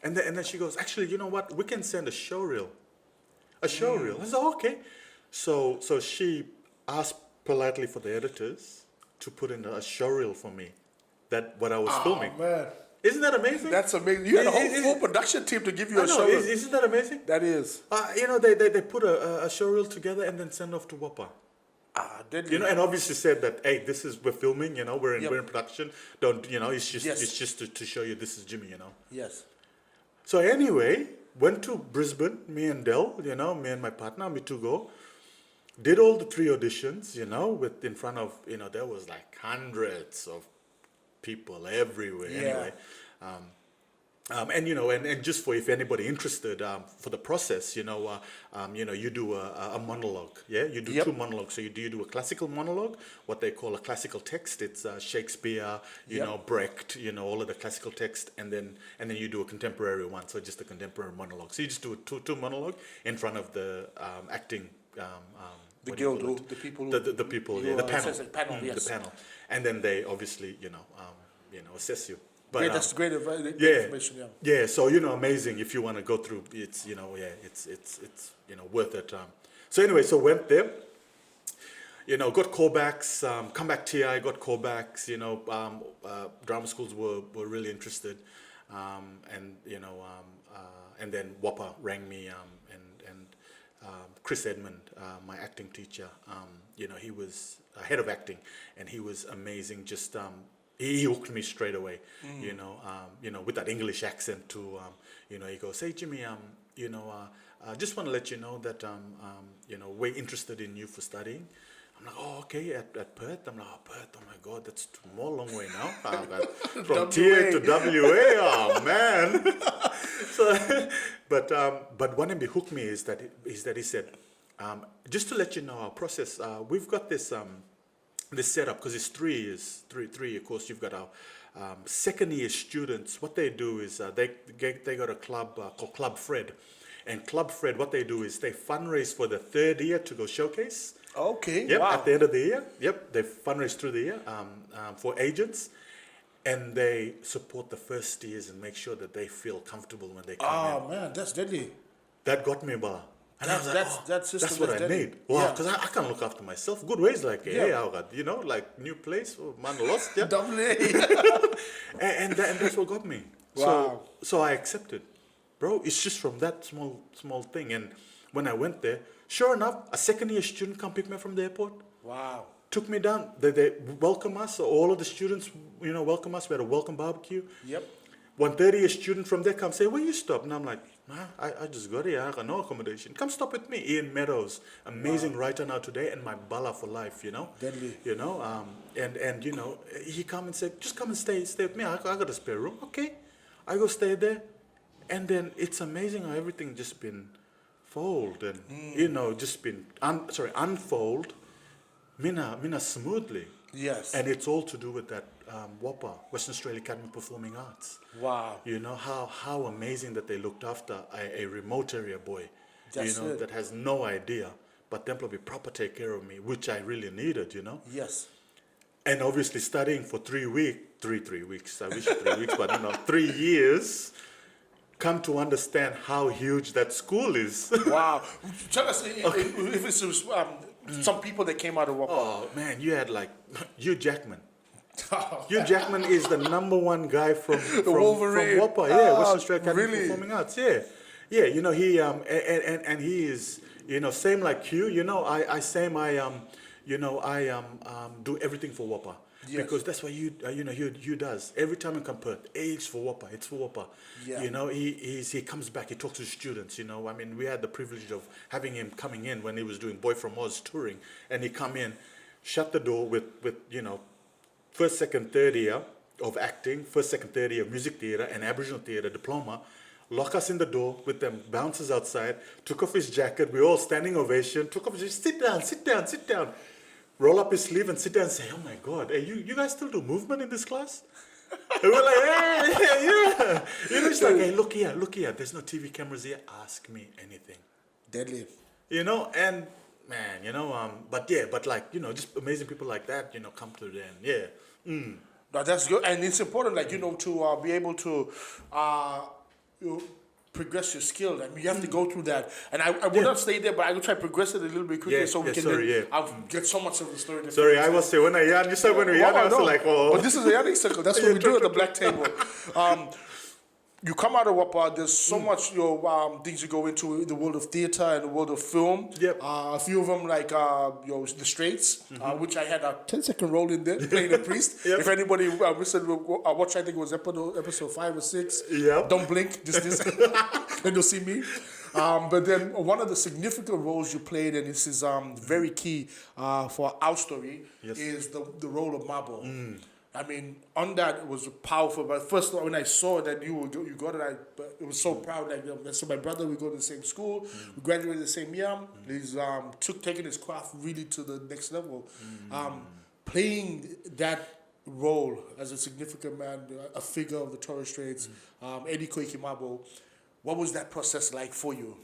And then she goes, actually, you know what? We can send a show reel. A show reel. I said, oh, okay. So she asked politely for the editors to put in a show reel for me. That what I was filming. Oh man, Isn't that amazing? that's amazing. You had a whole Is- full production team to give you I a know, show. isn't that amazing? That is. You know, they put a show reel together and then send off to Whopper. Deadly. You know, and obviously said that, hey, this is we're filming. You know, we're in Yep. production. Don't, you know, it's just Yes. it's just to show you this is Jimmy. You know. Yes. So anyway, went to Brisbane. Me and Del, you know, me and my partner, me to go. Did all the 3 auditions. You know, with in front of, you know, there was like hundreds of people everywhere. Yeah. Anyway. And you know, and just for if anybody interested, for the process, you know, you do a monologue, yeah, you do Yep. 2 monologues. So you do a classical monologue, what they call a classical text. It's Shakespeare, you Yep. know, Brecht, you know, all of the classical text, and then you do a contemporary one. So just a contemporary monologue. So you just do a two monologue in front of the acting. The what do you guild, call it? or the people. The people, who yeah, the are panel, assessing- panel, yes. the panel, and then they obviously, you know, assess you. But Great, that's great, great yeah, information. Yeah. yeah. So you know, amazing. If you want to go through, it's, you know, yeah, it's you know, worth it. So anyway, so went there. You know, got callbacks. Comeback TI got callbacks. You know, drama schools were really interested, and you know, and then Whopper rang me, and Chris Edmund, my acting teacher. You know, he was head of acting, and he was amazing. Just he hooked me straight away, you know, with that English accent too. You know, he goes, "Hey Jimmy, you know, I just want to let you know that you know, we're interested in you for studying." I'm like, "Oh, okay, at Perth." I'm like, "Oh, Perth, oh my God, that's more long way now." I'm like, from TA to WA, oh man. So, but what he hooked me is that he said, just to let you know our process, we've got this this setup, because it's 3 years, three-year course. You've got our second year students. What they do is they got a club called Club Fred, and Club Fred, what they do is they fundraise for the 3rd year to go showcase. Okay. Yep, Wow. at the end of the year. Yep, they fundraise through the year for agents, and they support the first years and make sure that they feel comfortable when they come in. Oh man, that's deadly. That got me, Bala. And I was like, That system, that's what that's I deadly. need. Wow, Yeah. because I can't look after myself. Good ways, like, hey, Yeah. I got, you know, like new place, man lost, yeah. Double A. and that's what got me. Wow. So I accepted, bro. It's just from that small thing. And when I went there, sure enough, a second year student come pick me from the airport. Wow. Took me down. They welcome us. So all of the students, you know, welcome us. We had a welcome barbecue. Yep. 1:30, a student from there come say, "Where you stop?" And I'm like, I just got here. I got no accommodation. Come stop with me. Ian Meadows, amazing writer now today, and my bala for life. You know. Deadly. You know. And you know, he come and said, "Just come and stay with me. I got a spare room." Okay. I go stay there, and then it's amazing how everything just been fold and you know, just been unfold. Mina smoothly. Yes. And it's all to do with that WAPA, Western Australia Academy of Performing Arts. Wow. You know, how amazing that they looked after a remote area boy, That's you know, it. that has no idea, but them probably proper take care of me, which I really needed, you know. Yes. and obviously studying for 3 weeks. I wish 3 weeks, but 3 years. Come to understand how huge that school is. Wow. Tell us if it's some people that came out of Wapa. Oh man, you had like Hugh Jackman. Hugh Jackman is the #1 guy from Wolverine. Wapa, yeah, Western Australia Academy Really? of Performing Arts, yeah. He and he is, same like Hugh, I do everything for Wapa. Yes. Because that's what Hugh does. Every time he come Perth, it's for Wapa, it's for Wapa. Yeah. He comes back, he talks to students, we had the privilege of having him coming in when he was doing Boy From Oz touring, and he come in, shut the door with first, second, third year of acting, first, second, third year of music theatre and Aboriginal theatre diploma, lock us in the door with them bouncers outside, took off his jacket, we all standing ovation, took off his, sit down, roll up his sleeve and sit down and say, oh my God, hey, you guys still do movement in this class? And we're like, yeah. It's like, hey, look here, there's no TV cameras here, ask me anything. Deadly. And man, but like, just amazing people like that, come to them, yeah. No, that's good, and it's important, like to be able to progress your skill. I mean, you have to go through that, and I will not stay there, but I will try to progress it a little bit quicker so we can. I'll get so much of the story. Sorry, I was saying when you said when we yarn, I was like, oh. But this is a yarning circle. That's what we do at the black table. You come out of Wapa, there's so much things you go into in the world of theatre and the world of film. Yep. A few of them like The Straits, which I had a 10-second role in there, playing a priest. Yep. If anybody listened, watch, I think it was episode 5 or 6. Yep. Don't blink, this. Then you'll see me. But then one of the significant roles you played, and this is very key for our story, is the role of Mabo. I mean, on that it was powerful. But first, when I saw that you got it, it was so proud. Like, so my brother, we go to the same school, we graduated the same year. He's taking his craft really to the next level. Playing that role as a significant man, a figure of the Torres Straits, Eddie Koiki Mabo. What was that process like for you?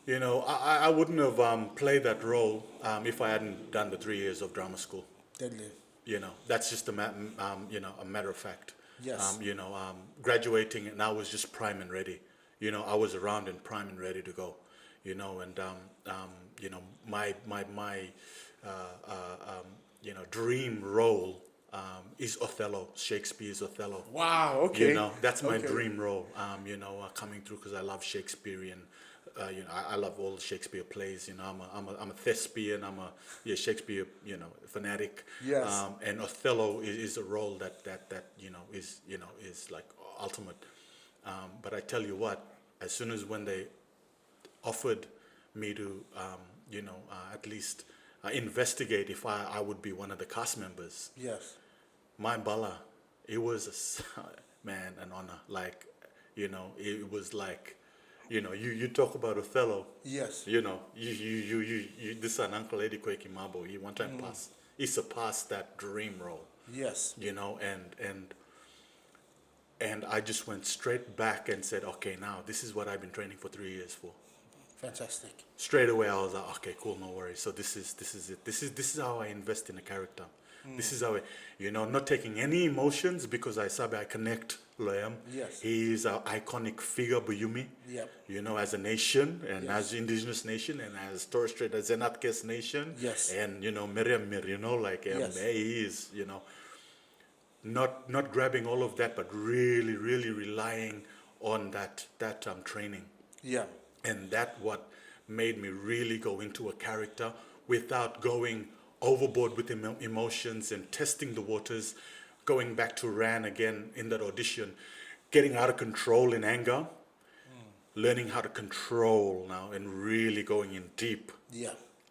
I wouldn't have played that role if I hadn't done the 3 years of drama school. Deadly. That's just a matter of fact. Yes. Graduating and I was just prime and ready. I was around and prime and ready to go. My dream role is Othello, Shakespeare's Othello. Wow. Okay. That's my dream role. Coming through because I love Shakespearean. I love all the Shakespeare plays. I'm a thespian. I'm a Shakespeare fanatic. Yes. And Othello is a role that is like ultimate. But I tell you what, as soon as when they offered me to at least investigate if I would be one of the cast members. Yes. My bala, it was an honor. Like, it was like. You talk about Othello. Yes. You this an Uncle Eddie Koiki Mabo. He one time he surpassed that dream role. Yes. And I just went straight back and said, okay, now this is what I've been training for 3 years for. Fantastic. Straight away I was like, okay, cool, no worries. So this is it. This is how I invest in a character. This is how not taking any emotions because I connect Loyam. Yes. He is an iconic figure, Buyumi. Yep. As a nation and as indigenous nation and as Torres Strait, as Zenatkes nation. Yes. And Miriam Mir, he is, not grabbing all of that, but really, really relying on that training. Yeah. And that what made me really go into a character without going overboard with emotions and testing the waters, going back to Ran again in that audition, getting out of control in anger, learning how to control now and really going in deep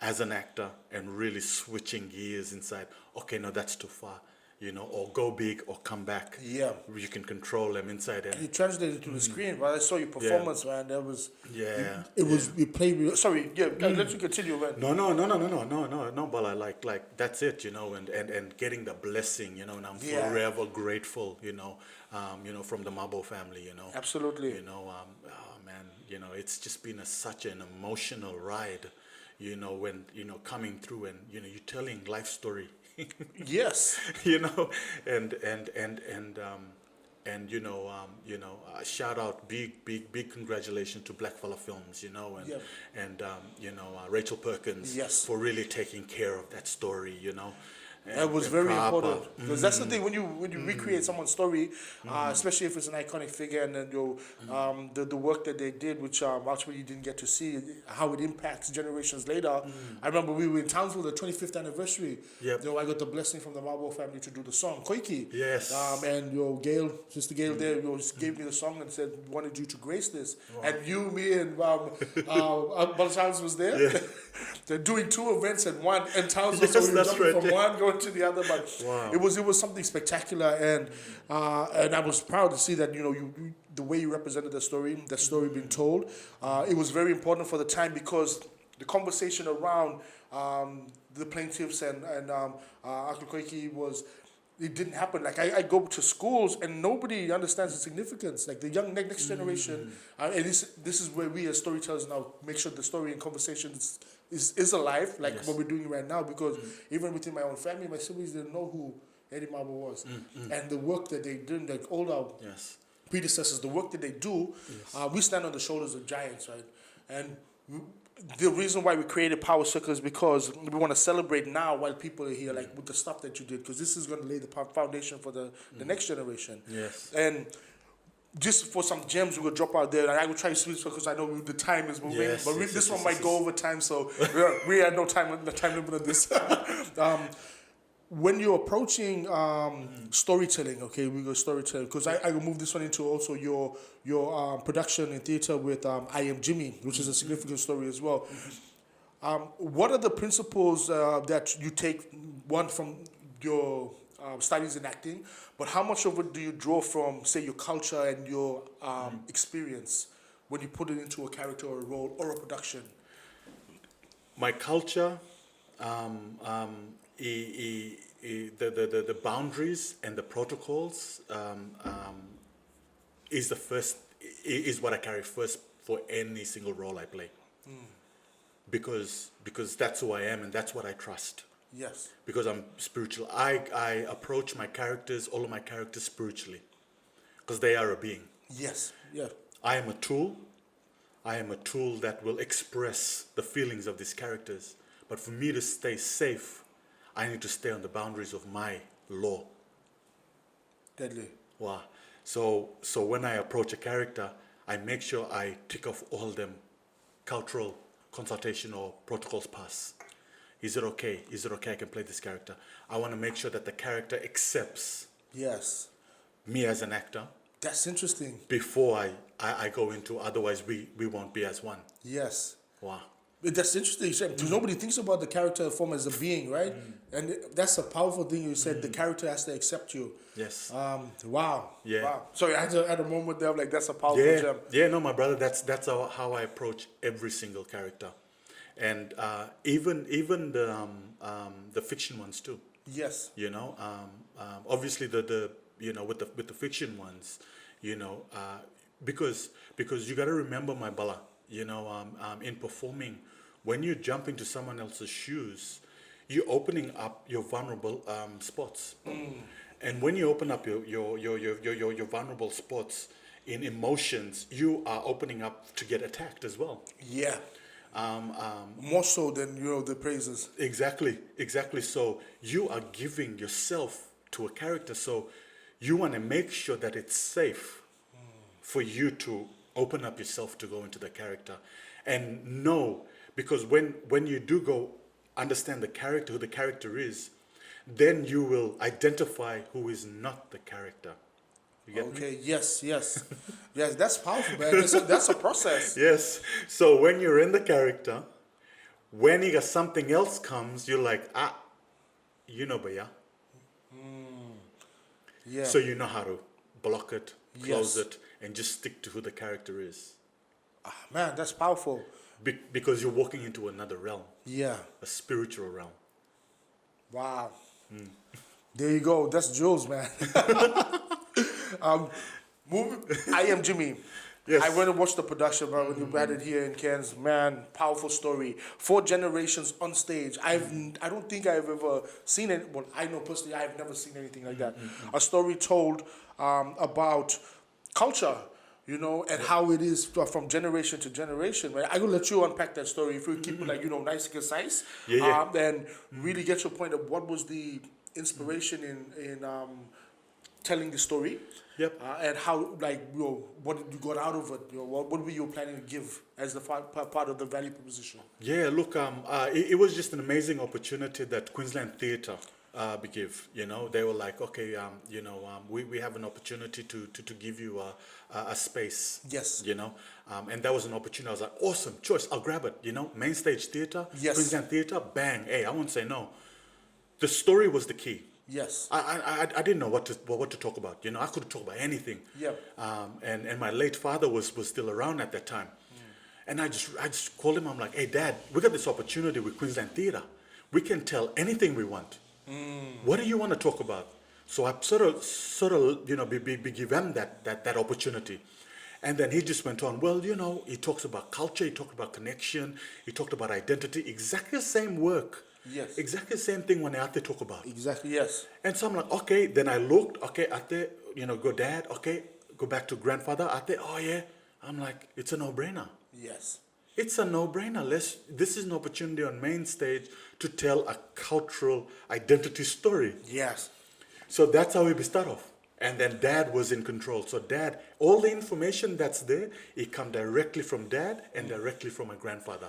as an actor and really switching gears inside. Okay, no, that's too far. Or go big or come back. Yeah. You can control them inside and you translated it to the screen, but I saw your performance, man. That was you played. Sorry, let you continue, man. No, but like that's it, and getting the blessing, and I'm forever grateful, from the Mabo family, Absolutely. Man, it's just been such an emotional ride, when coming through and you're telling life story. Yes. you know, and shout out, big congratulations to Blackfella Films, and Yep. Rachel Perkins Yes. for really taking care of that story, That was and very proper. important because that's the thing when you recreate someone's story, especially if it's an iconic figure, and then the work that they did, which ultimately you didn't get to see how it impacts generations later. I remember we were in Townsville, the 25th anniversary. Yep. I got the blessing from the Marble family to do the song Koiki. Yes. And Gail, Sister Gail, there just gave me the song and said wanted you to grace this, and you, me, and Balchans was there. Yeah. They're doing two events in one in Townsville, Yes, so we were that's jumping right, from yeah. one going to the other. But Wow. it was something spectacular, and I was proud to see that the way you represented the story being told. It was very important for the time because the conversation around the plaintiffs and Uncle Koiki was. It didn't happen. Like I go to schools and nobody understands the significance. Like the young next generation, and this is where we as storytellers now make sure the story and conversation is alive. Like Yes. what we're doing right now, because even within my own family, my siblings didn't know who Eddie Marble was, and the work that they did, like all our Yes. predecessors, the work that they do, we stand on the shoulders of giants, right? And the reason why we created Power Circle is because we want to celebrate now while people are here, like with the stuff that you did, because this is going to lay the foundation for the next generation. Yes. And just for some gems we will drop out there, and I will try to switch because I know the time is moving, Yes, but yes, this yes, one yes, might yes. go over time, so we had no time limit on this. When you're approaching storytelling, okay, we go storytelling, because I will move this one into also your production in theater with I Am Jimmy, which is a significant story as well. What are the principles that you take, one from your studies in acting, but how much of it do you draw from, say, your culture and your experience when you put it into a character or a role or a production? My culture, the boundaries and the protocols is what I carry first for any single role I play. Because that's who I am and that's what I trust. Yes. Because I'm spiritual. I approach my characters, all of my characters spiritually, because they are a being. Yes. Yeah. I am a tool. I am a tool that will express the feelings of these characters. But for me to stay safe, I need to stay on the boundaries of my law. Deadly. Wow. So when I approach a character, I make sure I tick off all them cultural consultation or protocols pass. Is it okay? Is it okay I can play this character? I want to make sure that the character accepts Yes. me as an actor That's interesting. before I go into, otherwise we won't be as one. Yes. Wow. That's interesting. Because nobody thinks about the character form as a being, right? And that's a powerful thing you said. The character has to accept you. Yes. Wow. Yeah. Wow. Sorry, I had a moment there. I'm like, that's a powerful Yeah, gem. yeah, no, my brother. That's how I approach every single character, and even the fiction ones too. Yes. Obviously the with the fiction ones, because you got to remember, my bala, in performing, when you jump into someone else's shoes, you're opening up your vulnerable spots. And when you open up your vulnerable spots in emotions, you are opening up to get attacked as well. Yeah. More so than the praises. Exactly. So you are giving yourself to a character, so you want to make sure that it's safe for you to open up yourself to go into the character. And know, because when you do go understand the character, who the character is, then you will identify who is not the character. You get me? Okay. Yes. Yes. Yes. That's powerful, man. That's a process. Yes. So when you're in the character, when you got something else comes, you're like, bhaiya. Yeah. So you know how to block it, close Yes. it, and just stick to who the character is. Man, that's powerful. Because you're walking into another realm, Yeah. a spiritual realm. Wow. There you go. That's Jules, man. I Am Jimmy. Yes. I went and watched the production, bro, when you had it here in Cairns. Man, powerful story. 4 generations on stage. I don't think I've ever seen it. Well, I know personally, I've never seen anything like that. A story told about culture, you know, and how it is from generation to generation. Man, I will let you unpack that story if you keep it like, you know, nice and concise. Yeah. And really get your point of what was the inspiration in telling the story. Yep. And how, like, you know, what did you got out of it? You know, what were you planning to give as the part of the value proposition? Yeah, look, it was just an amazing opportunity that Queensland Theatre gave. You know, they were like, okay, you know, we have an opportunity to give you a space. Yes. You know, and that was an opportunity. I was like, awesome choice. I'll grab it. You know, main stage theatre, Yes. Queensland Theatre, bang. Hey, I won't say no. The story was the key. Yes. I didn't know what to talk about. You know, I could talk about anything. Yep. And my late father was still around at that time. And I just called him. I'm like, hey, Dad, we got this opportunity with Queensland Theatre. We can tell anything we want. What do you want to talk about? So I sort of, you know, give him that opportunity. And then he just went on, well, you know, he talks about culture, he talked about connection, he talked about identity, exactly the same work. Yes. Exactly the same thing when Ate talk about. Exactly, yes. And so I'm like, okay, then I looked, okay, Ate, you know, go Dad, okay, go back to grandfather, Ate, oh yeah. I'm like, it's a no-brainer. Yes. It's a no-brainer. This is an opportunity on main stage to tell a cultural identity story. Yes. So that's how we start off. And then Dad was in control. So Dad, all the information that's there, it come directly from Dad and directly from my grandfather.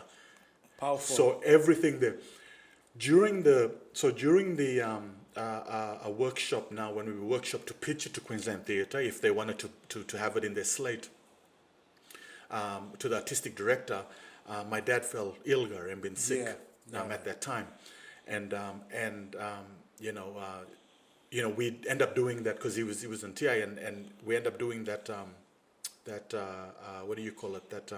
Powerful. So everything there. During the workshop now, when we workshop to pitch it to Queensland Theatre, if they wanted to have it in their slate, to the artistic director, my dad fell ill and been sick at that time, and you know, we end up doing that because he was in TI, and we end up doing that what do you call it?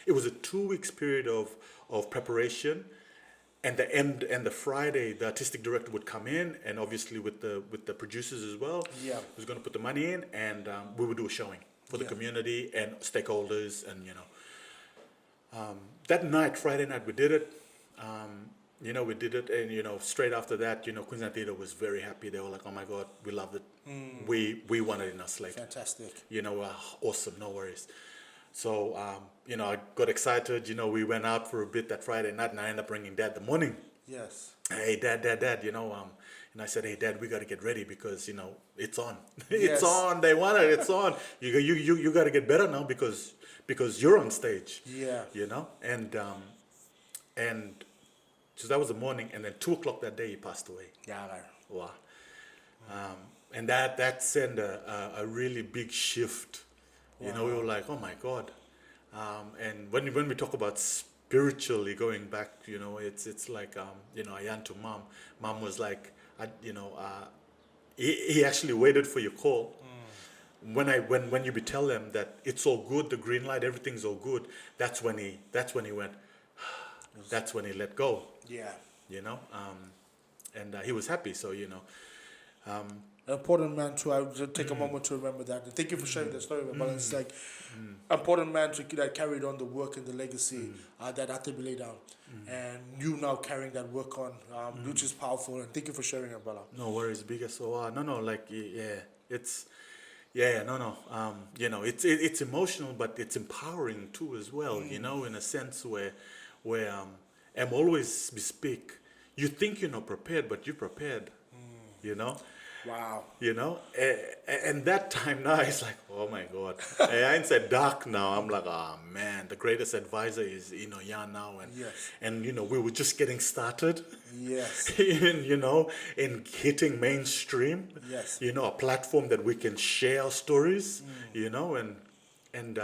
It was a 2 weeks period of preparation. And the Friday, the artistic director would come in, and obviously with the producers as well. Yeah. He was going to put the money in, and we would do a showing for the community and stakeholders, and you know. That night, Friday night, we did it. You know, we did it, and you know, straight after that, you know, Queensland Theatre was very happy. They were like, "Oh my God, we loved it. We wanted it in our slate. Fantastic. You know, awesome, no worries." So, you know, I got excited. You know, we went out for a bit that Friday night, and I ended up bringing Dad the morning. Yes. Hey, Dad, you know, and I said, hey, Dad, we got to get ready because, you know, it's on. Yes. It's on. They want it. It's on. You got to get better now because you're on stage. Yeah. You know, and so that was the morning, and then 2:00 that day he passed away. Yeah. Wow. And that sent a really big shift. You know, we were like, oh my God. And when we talk about spiritually going back, you know, it's like, you know, Ayan to Mom. Mom was like, you know, he actually waited for your call. When you tell him that it's all good, the green light, everything's all good, that's when he went, that's when he let go. Yeah. You know, and he was happy. So, you know, An important man too. I would just take a moment to remember that. And thank you for sharing that story, but it's like important man that carried on the work and the legacy that Ate laid down, and you now carrying that work on, which is powerful. And thank you for sharing it, brother. no worries, biggest. So no, like it's no. You know, it's emotional, but it's empowering too as well. You know, in a sense where I'm always bespeak. You think you're not prepared, but you're prepared. You know. Wow. You know, and that time now it's like, oh my God. I ain't said dark now. I'm like, oh man, the greatest advisor is, you know, Jan now. And, Yes. and, you know, we were just getting started. Yes. in, you know, in hitting mainstream. Yes. You know, a platform that we can share our stories, you know, and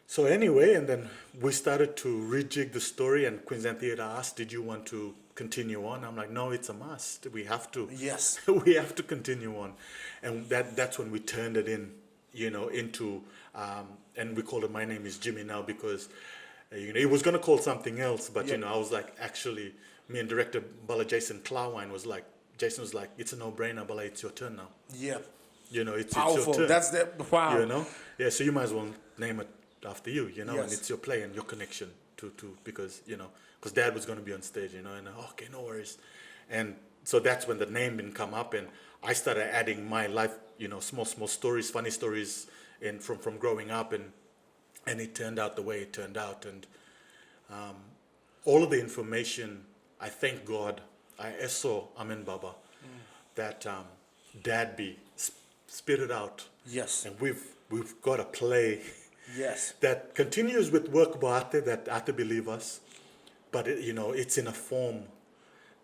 so anyway, and then we started to rejig the story, and Queensland Theatre asked, did you want to continue on? I'm like, no, it's a must. We have to. Yes. We have to continue on. And that's when we turned it in, you know, into, and we called it My Name is Jimi now because, you know, it was going to call something else, but, you know, I was like, actually, me and director Bala Jason Clawine Jason was like, it's a no-brainer, Bala, it's your turn now. Yeah. it's Powerful. your turn. That's the wow. Yeah. So you might as well name it after you, and Yes. it's your play and your connection to because because Dad was going to be on stage, and okay, no worries, and so that's when the name didn't come up, and I started adding my life, small stories, funny stories, and from growing up, and it turned out the way it turned out, and all of the information, I thank God, I saw Amen Baba, that Dad be spitted out. Yes. And we've got a play Yes. that continues with work by Ate, that Ate believe us, but it's in a form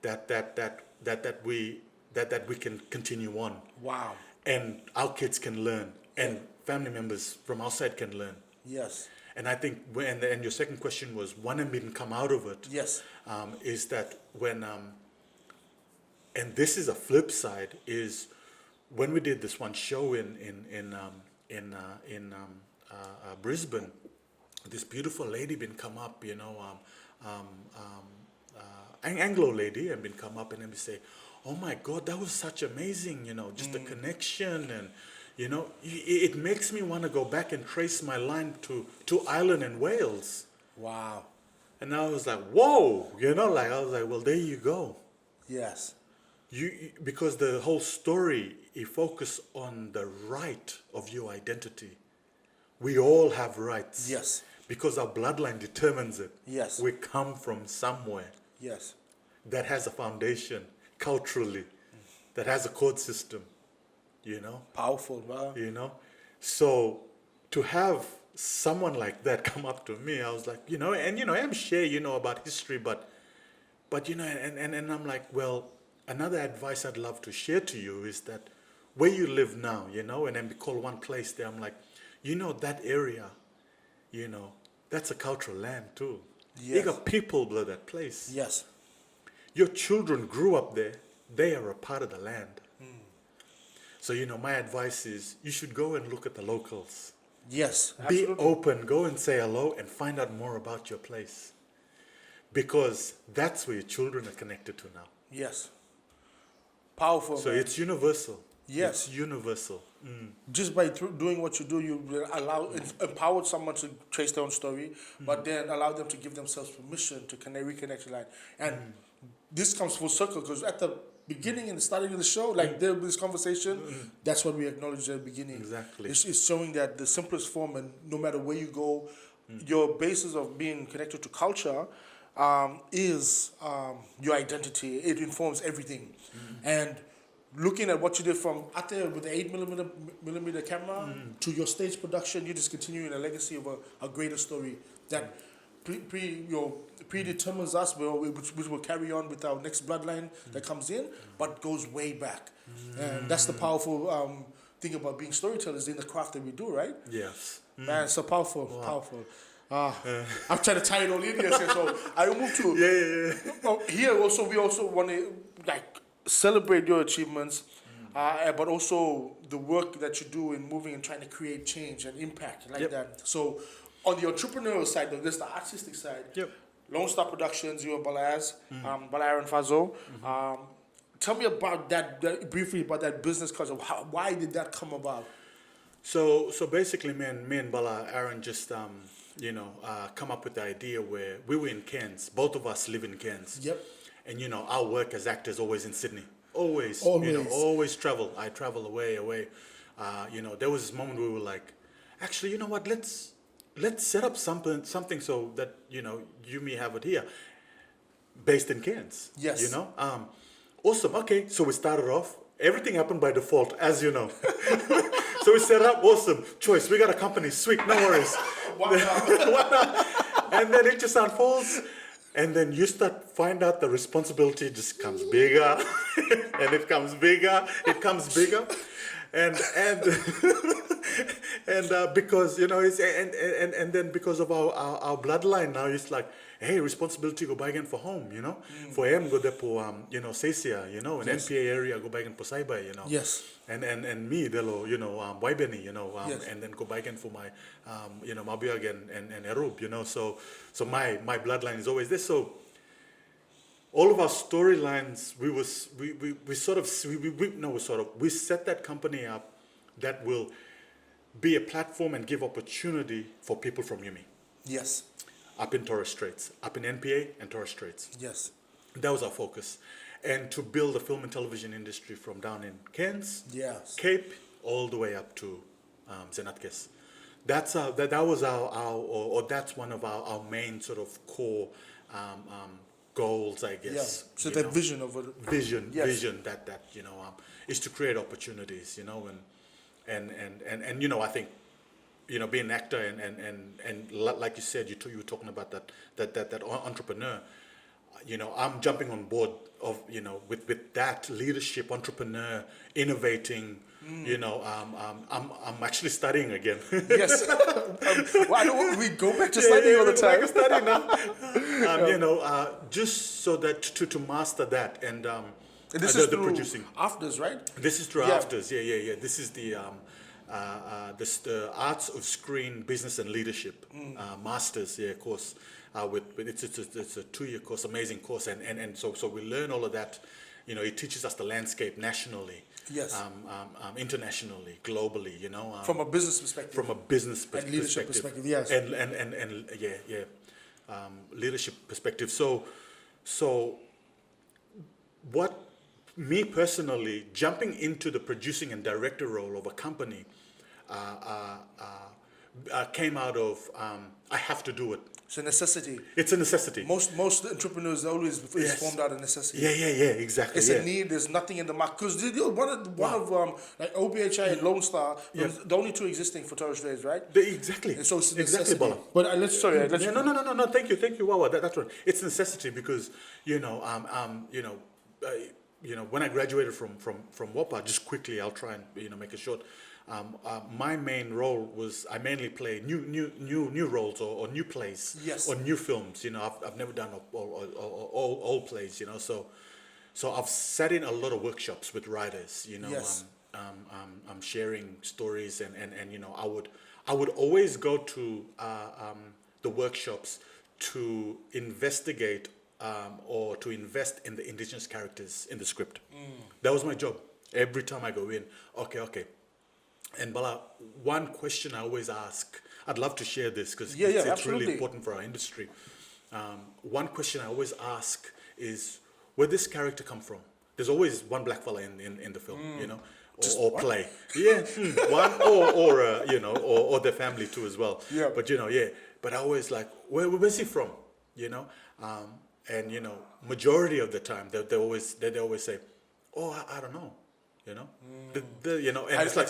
that we can continue on. Wow. And our kids can learn, and family members from outside can learn. Yes. And I think and your second question was one and didn't come out of it. Yes. Is that when and this is a flip side, is when we did this one show in Brisbane, this beautiful lady been come up, Anglo lady, and been come up and then be say, oh my God, that was such amazing, just the connection, and it makes me want to go back and trace my line to Ireland and Wales. Wow. And I was like, whoa, I was like, well, there you go. Yes. Because the whole story, it focused on the right of your identity. We all have rights. Yes. Because our bloodline determines it. Yes. We come from somewhere. Yes. That has a foundation culturally, that has a court system, Powerful, wow. So to have someone like that come up to me, I was like, I'm sure about history, but and I'm like, well, another advice I'd love to share to you is that where you live now, and then we call one place there, I'm like, that area, that's a cultural land too. Yes. You got people below that place. Yes. Your children grew up there. They are a part of the land. So, my advice is you should go and look at the locals. Yes. Be Absolutely. open. Go and say hello and find out more about your place. Because that's where your children are connected to now. Yes. Powerful. So man. it's universal. Yes. It's universal. Just by doing what you do, you empowered someone to trace their own story, but then allow them to give themselves permission to reconnect to life. And this comes full circle because at the beginning and the starting of the show, there was this conversation, that's what we acknowledged at the beginning. Exactly. It's showing that the simplest form, and no matter where you go, your basis of being connected to culture is your identity. It informs everything. And looking at what you did from out there with the 8mm camera to your stage production, you're just continuing a legacy of a greater story that predetermines us, which will carry on with our next bloodline that comes in, but goes way back. And that's the powerful thing about being storytellers in the craft that we do, right? Yes. Man, so powerful, powerful. I'm trying to tie it all in here, so I will move to here. Also, we also want to celebrate your achievements, but also the work that you do in moving and trying to create change and impact that. So on the entrepreneurial side, though, there's the artistic side. Lone Star Productions, you and Balaz, Balair and Fazo. Tell me about that briefly, about that business cause of why did that come about? So basically, me and Bala Aaron just come up with the idea where we were in Cairns. Both of us live in Cairns. Yep. And our work as actors always in Sydney. Always. Always travel. I travel away. There was this moment we were like, actually, you know what? Let's set up something so that you may have it here, based in Cairns. Yes. Awesome. Okay. So we started off. Everything happened by default, as you know. So we set up. Awesome. Choice. We got a company. Sweet. No worries. Why not? And then it just unfolds. And then you find out the responsibility just comes bigger, and it comes bigger, and because it's and then because of our bloodline now, it's like, hey, responsibility go back again for home, for him go there for Sesia, an NPA area go back again for Saibai, Yes. And me, Delo, Waibeni, Yes. and then go back again for my, Mabuag and Erub, so my bloodline is always there. So all of our storylines, we set that company up that will be a platform and give opportunity for people from Yumi, Yes. up in Torres Straits, up in NPA and Torres Straits. Yes. That was our focus. And to build a film and television industry from down in Cairns, Yes. Cape, all the way up to Zenatkes. That's that was or that's one of our main sort of core goals, I guess. Yeah. So you the know. vision of it. Vision, Yes. vision that is to create opportunities, and I think, being an actor and like you said, you were talking about that entrepreneur. I'm jumping on board of with that leadership, entrepreneur, innovating. I'm actually studying again. Yes. Why don't we go back to studying all the time? Like studying now. Just so that to master that and This the is through producing. afters, right? This is through Yeah. afters. Yeah. This is the Arts of Screen Business and Leadership Masters course. It's a 2-year course, amazing course, and so we learn all of that. It teaches us the landscape nationally, Yes. internationally, globally. From a business perspective. from a business And leadership perspective, yes. and leadership perspective. So what me personally jumping into the producing and director role of a company came out of I have to do it. It's a necessity. It's a necessity. Most entrepreneurs always is Yes. formed out of necessity. Yeah, exactly. It's a need. There's nothing in the market because one of like OBHI and Lone Star, the only two existing for Torres Straits, right? Exactly. And so it's a exactly, necessity. Bola. But let's Yeah, no. Thank you. Wow, that's right. It's a necessity because when I graduated from WOPA, just quickly, I'll try and make it short. My main role was I mainly play new roles or new plays, Yes. or new films. I've never done all plays. So I've sat in a lot of workshops with writers. Yes. I'm sharing stories and I would always go to the workshops to investigate or to invest in the indigenous characters in the script. That was my job. Every time I go in, okay. And Bala, one question I always ask, I'd love to share this because it's absolutely. really important for our industry. One question I always ask is, where this character come from? There's always one black fella in the film, or play. Yeah, one or their family too as well. Yeah. But but I always like, where's he from? And majority of the time they always say, oh, I don't know. And it's like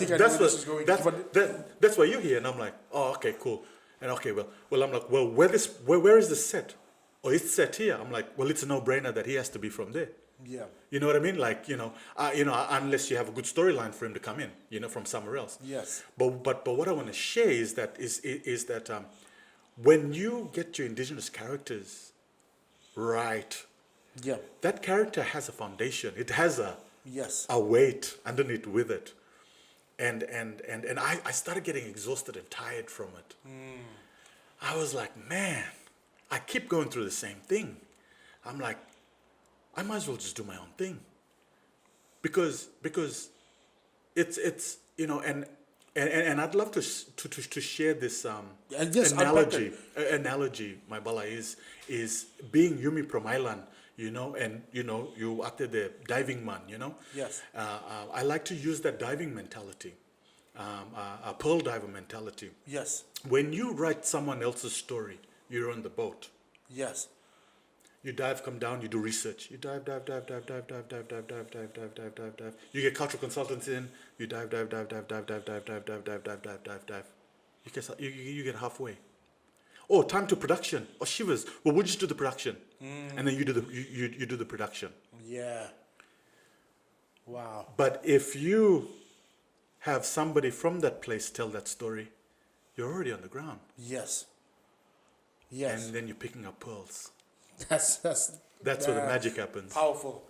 that's why you're here, and I'm like, oh, okay, cool, and okay, well, I'm like, well, where is this set? Oh, it's set here. I'm like, well, it's a no-brainer that he has to be from there. Yeah. You know what I mean? Like, unless you have a good storyline for him to come in, from somewhere else. Yes. But what I want to share is that when you get your indigenous characters right, Yeah. that character has a foundation. It has Yes. a weight underneath with it, and I started getting exhausted and tired from it. I was like, man, I keep going through the same thing. I'm like, I might as well just do my own thing, because it's and I'd love to share this Yes, analogy. My bala is being Yumi from Island. And you after the diving man, Yes. I like to use that diving mentality, a pearl diver mentality. Yes. When you write someone else's story, you're on the boat. Yes. You dive, come down, you do research. You dive. You get cultural consultants in. You dive. You get halfway. Oh, time to production. Oh, shivers. Well, we'll just do the production, and then you do the production. Yeah. Wow. But if you have somebody from that place tell that story, you're already on the ground. Yes. Yes. And then you're picking up pearls. That's That's where the magic happens. Powerful.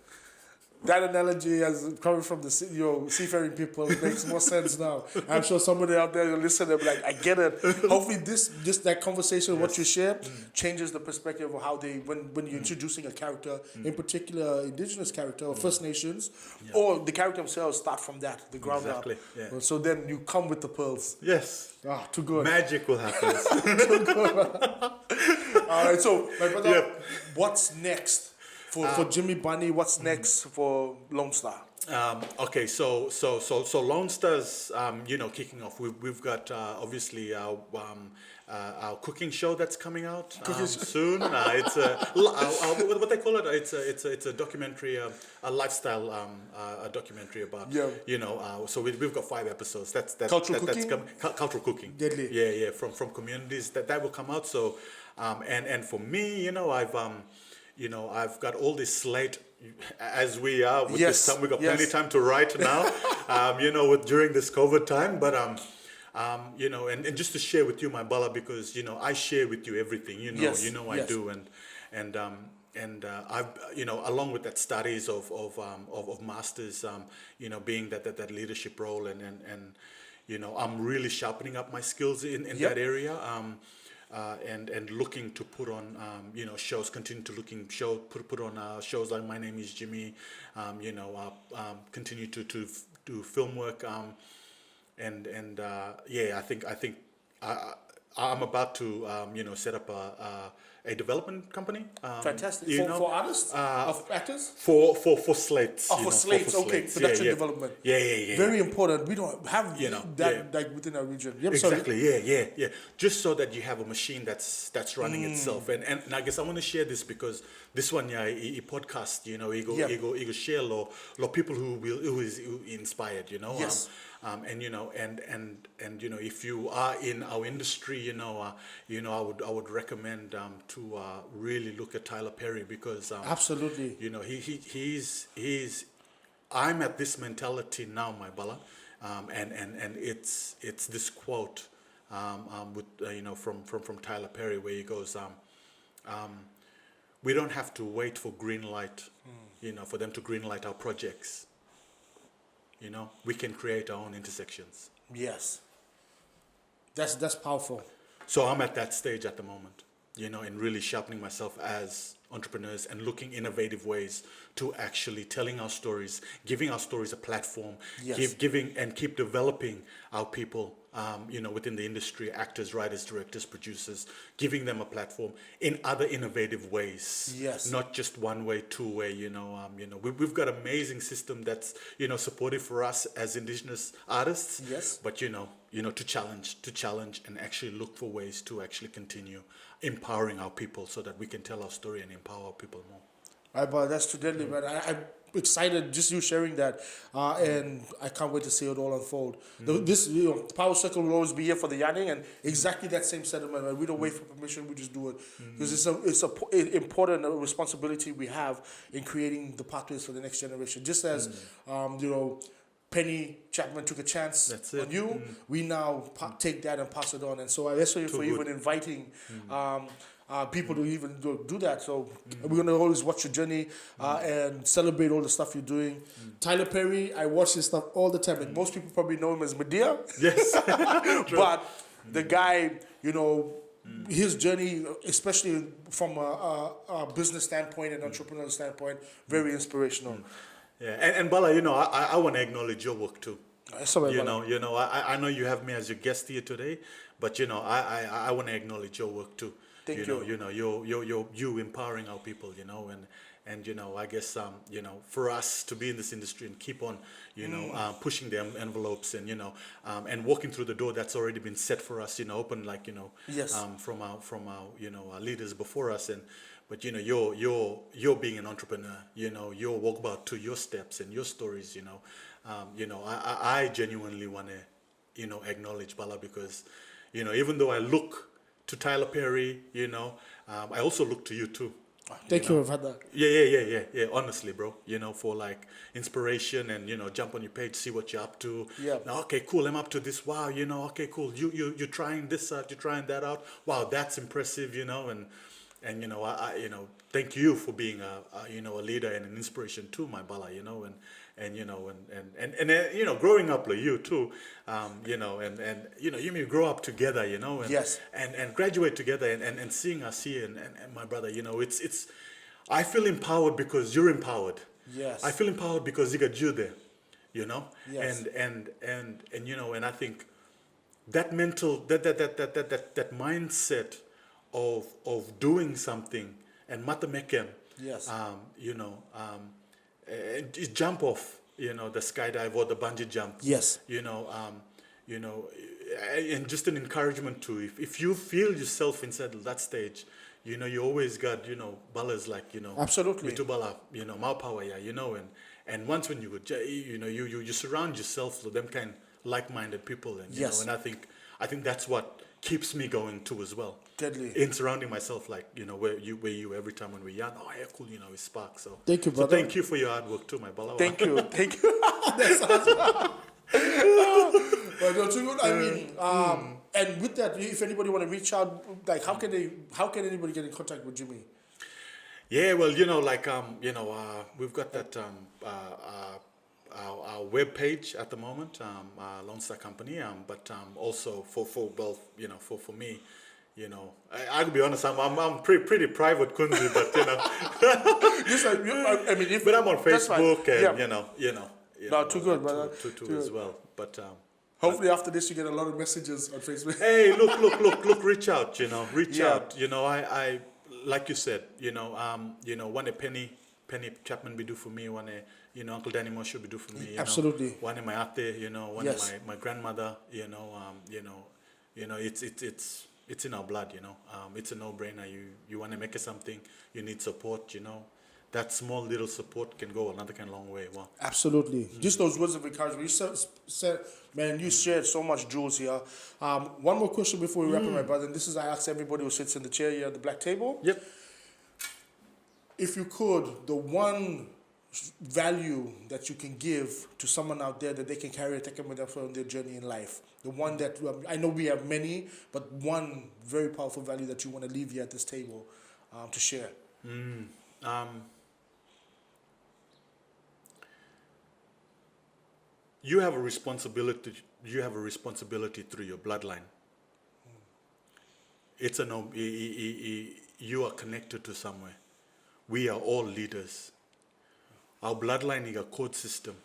That analogy, as coming from the seafaring people, makes more sense now. I'm sure somebody out there will listen and be like, I get it. Hopefully, that conversation, what you share, changes the perspective of how they when you're introducing a character, in particular, indigenous character or First Nations, or the character themselves start from that, the ground up. Yeah. So then you come with the pearls. Yes. Ah, too good. Magic will happen. Too good. All right. So, my brother, what's next? For Jimi, Bani, what's next for Lone Star? Okay, so Lone Star's kicking off. We've got obviously our cooking show that's coming out soon. It's what they call it. It's a documentary, a lifestyle a documentary about So we've got 5 episodes. That's Cultural cooking? Cultural cooking. Deadly. Yeah. From communities that will come out. So and for me, I've got all this slate as we are with this time. We've got plenty of time to write now, during this COVID time. But and just to share with you, my Bala, because I share with you everything. I do, and I've along with that studies of masters, being that leadership role, and I'm really sharpening up my skills in that area. And looking to put on shows, continue to put on shows like My Name Is Jimi, continue to do film work, I think I'm about to set up a development company. Fantastic. For artists? Of actors? For slates. For slates, okay. Production development. Yeah. Very important. We don't have that like within our region. Yep, exactly. Yeah. Just so that you have a machine that's running itself. And I guess I want to share this because this one, a podcast, ego share lo people who is inspired, Yes. And if you are in our industry, I would recommend to really look at Tyler Perry because absolutely, he's I'm at this mentality now, my Bala, and it's this quote with from Tyler Perry where he goes we don't have to wait for green light, for them to green light our projects. We can create our own intersections. Yes. That's powerful. So I'm at that stage at the moment, in really sharpening myself as entrepreneurs and looking innovative ways to actually telling our stories, giving our stories a platform, giving and keep developing our people, within the industry, actors, writers, directors, producers, giving them a platform in other innovative ways. Yes. Not just one way, two way, we've got an amazing system that's, supportive for us as indigenous artists. Yes. But, to challenge and actually look for ways to actually continue empowering our people so that we can tell our story and empower our people more. Right, but that's too deadly, man. I'm excited just you sharing that, and I can't wait to see it all unfold. This Power Circle will always be here for the yarning, and exactly that same sentiment. Right? We don't wait for permission; we just do it because it's a important responsibility we have in creating the pathways for the next generation. Just as Penny Chapman took a chance on you, we now take that and pass it on. And so that's why for even inviting people to even do that. So we're going to always watch your journey and celebrate all the stuff you're doing. Tyler Perry, I watch his stuff all the time. And most people probably know him as Medea. Yes. But the guy, his journey, especially from a business standpoint and entrepreneurial standpoint, very inspirational. Yeah, and Bala, I want to acknowledge your work too. Sorry, I know you have me as your guest here today, but I want to acknowledge your work too. Thank you. You empowering our people, and I guess for us to be in this industry and keep on, pushing the envelopes and walking through the door that's already been set for us, open yes. From our leaders before us But you're being an entrepreneur. You're walk about to your steps and your stories. I genuinely want to, acknowledge Bala because, even though I look to Tyler Perry, I also look to you too. Thank you for that. Yeah. Honestly, bro. For like inspiration and jump on your page, see what you're up to. Yeah. Okay, cool. I'm up to this. Wow. Okay, cool. You're trying this out. You're trying that out. Wow, that's impressive. you know, thank you for being a leader and an inspiration to my bala, you know, and you know, you know, growing up like you too, you know, and you know, you may grow up together, you know, and Yes. and graduate together, and seeing us here, and my brother, you know, it's, I feel empowered because you're empowered. Yes. I feel empowered because you got you there, you know, Yes. and you know, and I think that mental that mindset of doing something and matameken, Yes. you know, jump off, you know, the skydive or the bungee jump, Yes. you know, and just an encouragement to, if you feel yourself inside that stage, you know, you always got, you know, ballas like, you know, Absolutely. Mitubala, you know, Power, yeah, you know, and once when you would, you know, you surround yourself with them kind like-minded people, and you Yes. know, and I think that's what keeps me going too as well. Deadly. In surrounding myself, like, you know, where you every time when we're young, oh yeah, cool, you know, we spark. So Thank you, brother. So thank you for your hard work too, my bala. Thank you. Thank you. That's awesome. But no, too good. I mean, and with that, if anybody want to reach out, like, how can anybody get in contact with Jimmy? Yeah, well, you know, like you know, we've got that our web page at the moment, Lone Star Company, but also for well, you know, for me, you know, I'll be honest, I'm pretty private, Kunzi, but you know, Just like, I mean, if but I'm on that's fine. Facebook, and Yeah. you know, No, too good, brother. too as well, but. Hopefully, after this, you get a lot of messages on Facebook. Hey, look, reach out, you know, Yeah. out, you know, I, like you said, you know, one a Penny Chapman be do for me, one a, you know, Uncle Danny Moshe be do for me, you Absolutely. know, one a my ate, you know, one Yes. of my grandmother, you know, it's in our blood, you know, it's a no-brainer. You want to make it something, you need support, you know. That small little support can go another kind of long way. Wow. Absolutely. Just those words of encouragement. You said, man, you shared so much jewels here. One more question before we wrap up, my brother. And this is I ask everybody who sits in the chair here at the black table. Yep. If you could, the one value that you can give to someone out there that they can carry, take them with them on their journey in life. The one that, I know we have many, but one very powerful value that you want to leave here at this table to share. You have a responsibility. You have a responsibility through your bloodline. It's a no. You are connected to somewhere. We are all leaders. Our bloodline is a code system.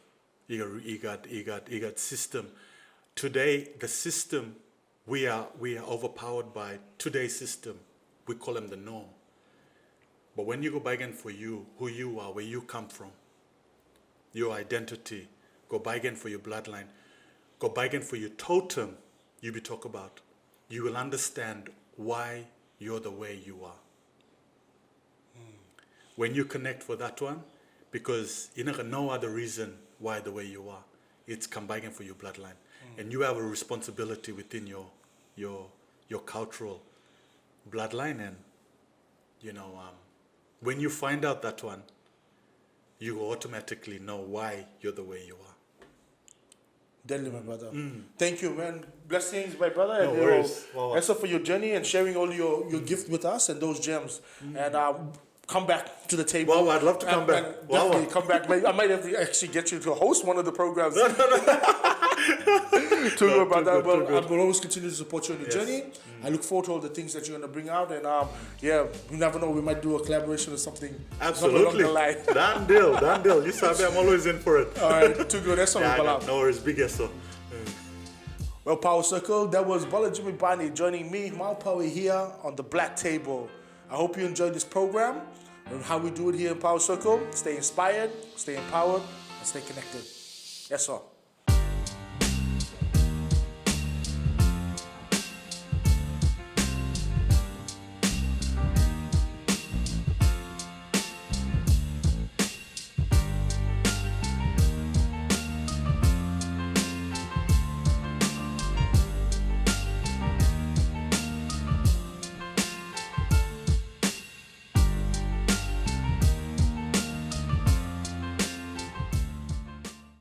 You got system. Today, the system we are overpowered by today's system. We call them the norm. But when you go back again for you, who you are, where you come from, your identity. Go by again for your bloodline. Go by again for your totem you be talk about. You will understand why you're the way you are. When you connect for that one, because you know no other reason why the way you are. It's come by again for your bloodline. And you have a responsibility within your cultural bloodline, and you know, when you find out that one, you automatically know why you're the way you are. Deadly, my brother. Thank you, man. Blessings, my brother. No and worries. also for your journey and sharing all your gift with us and those gems. And come back to the table. Wow, I'd love to come back. And definitely come back. I might have to actually get you to host one of the programs. Too good, brother. Well, I will always continue to support you on your journey. I look forward to all the things that you're going to bring out. And yeah, you never know, we might do a collaboration or something. Absolutely. Along the line. Done deal. You sabi, I'm always in for it. All right, too good. That's all. Yeah, no worries, big so. Well, Power Circle, that was Bala Jimi Bani joining me, Mal Power, here on the Black Table. I hope you enjoyed this program and how we do it here in Power Circle. Stay inspired, stay empowered, and stay connected. That's all.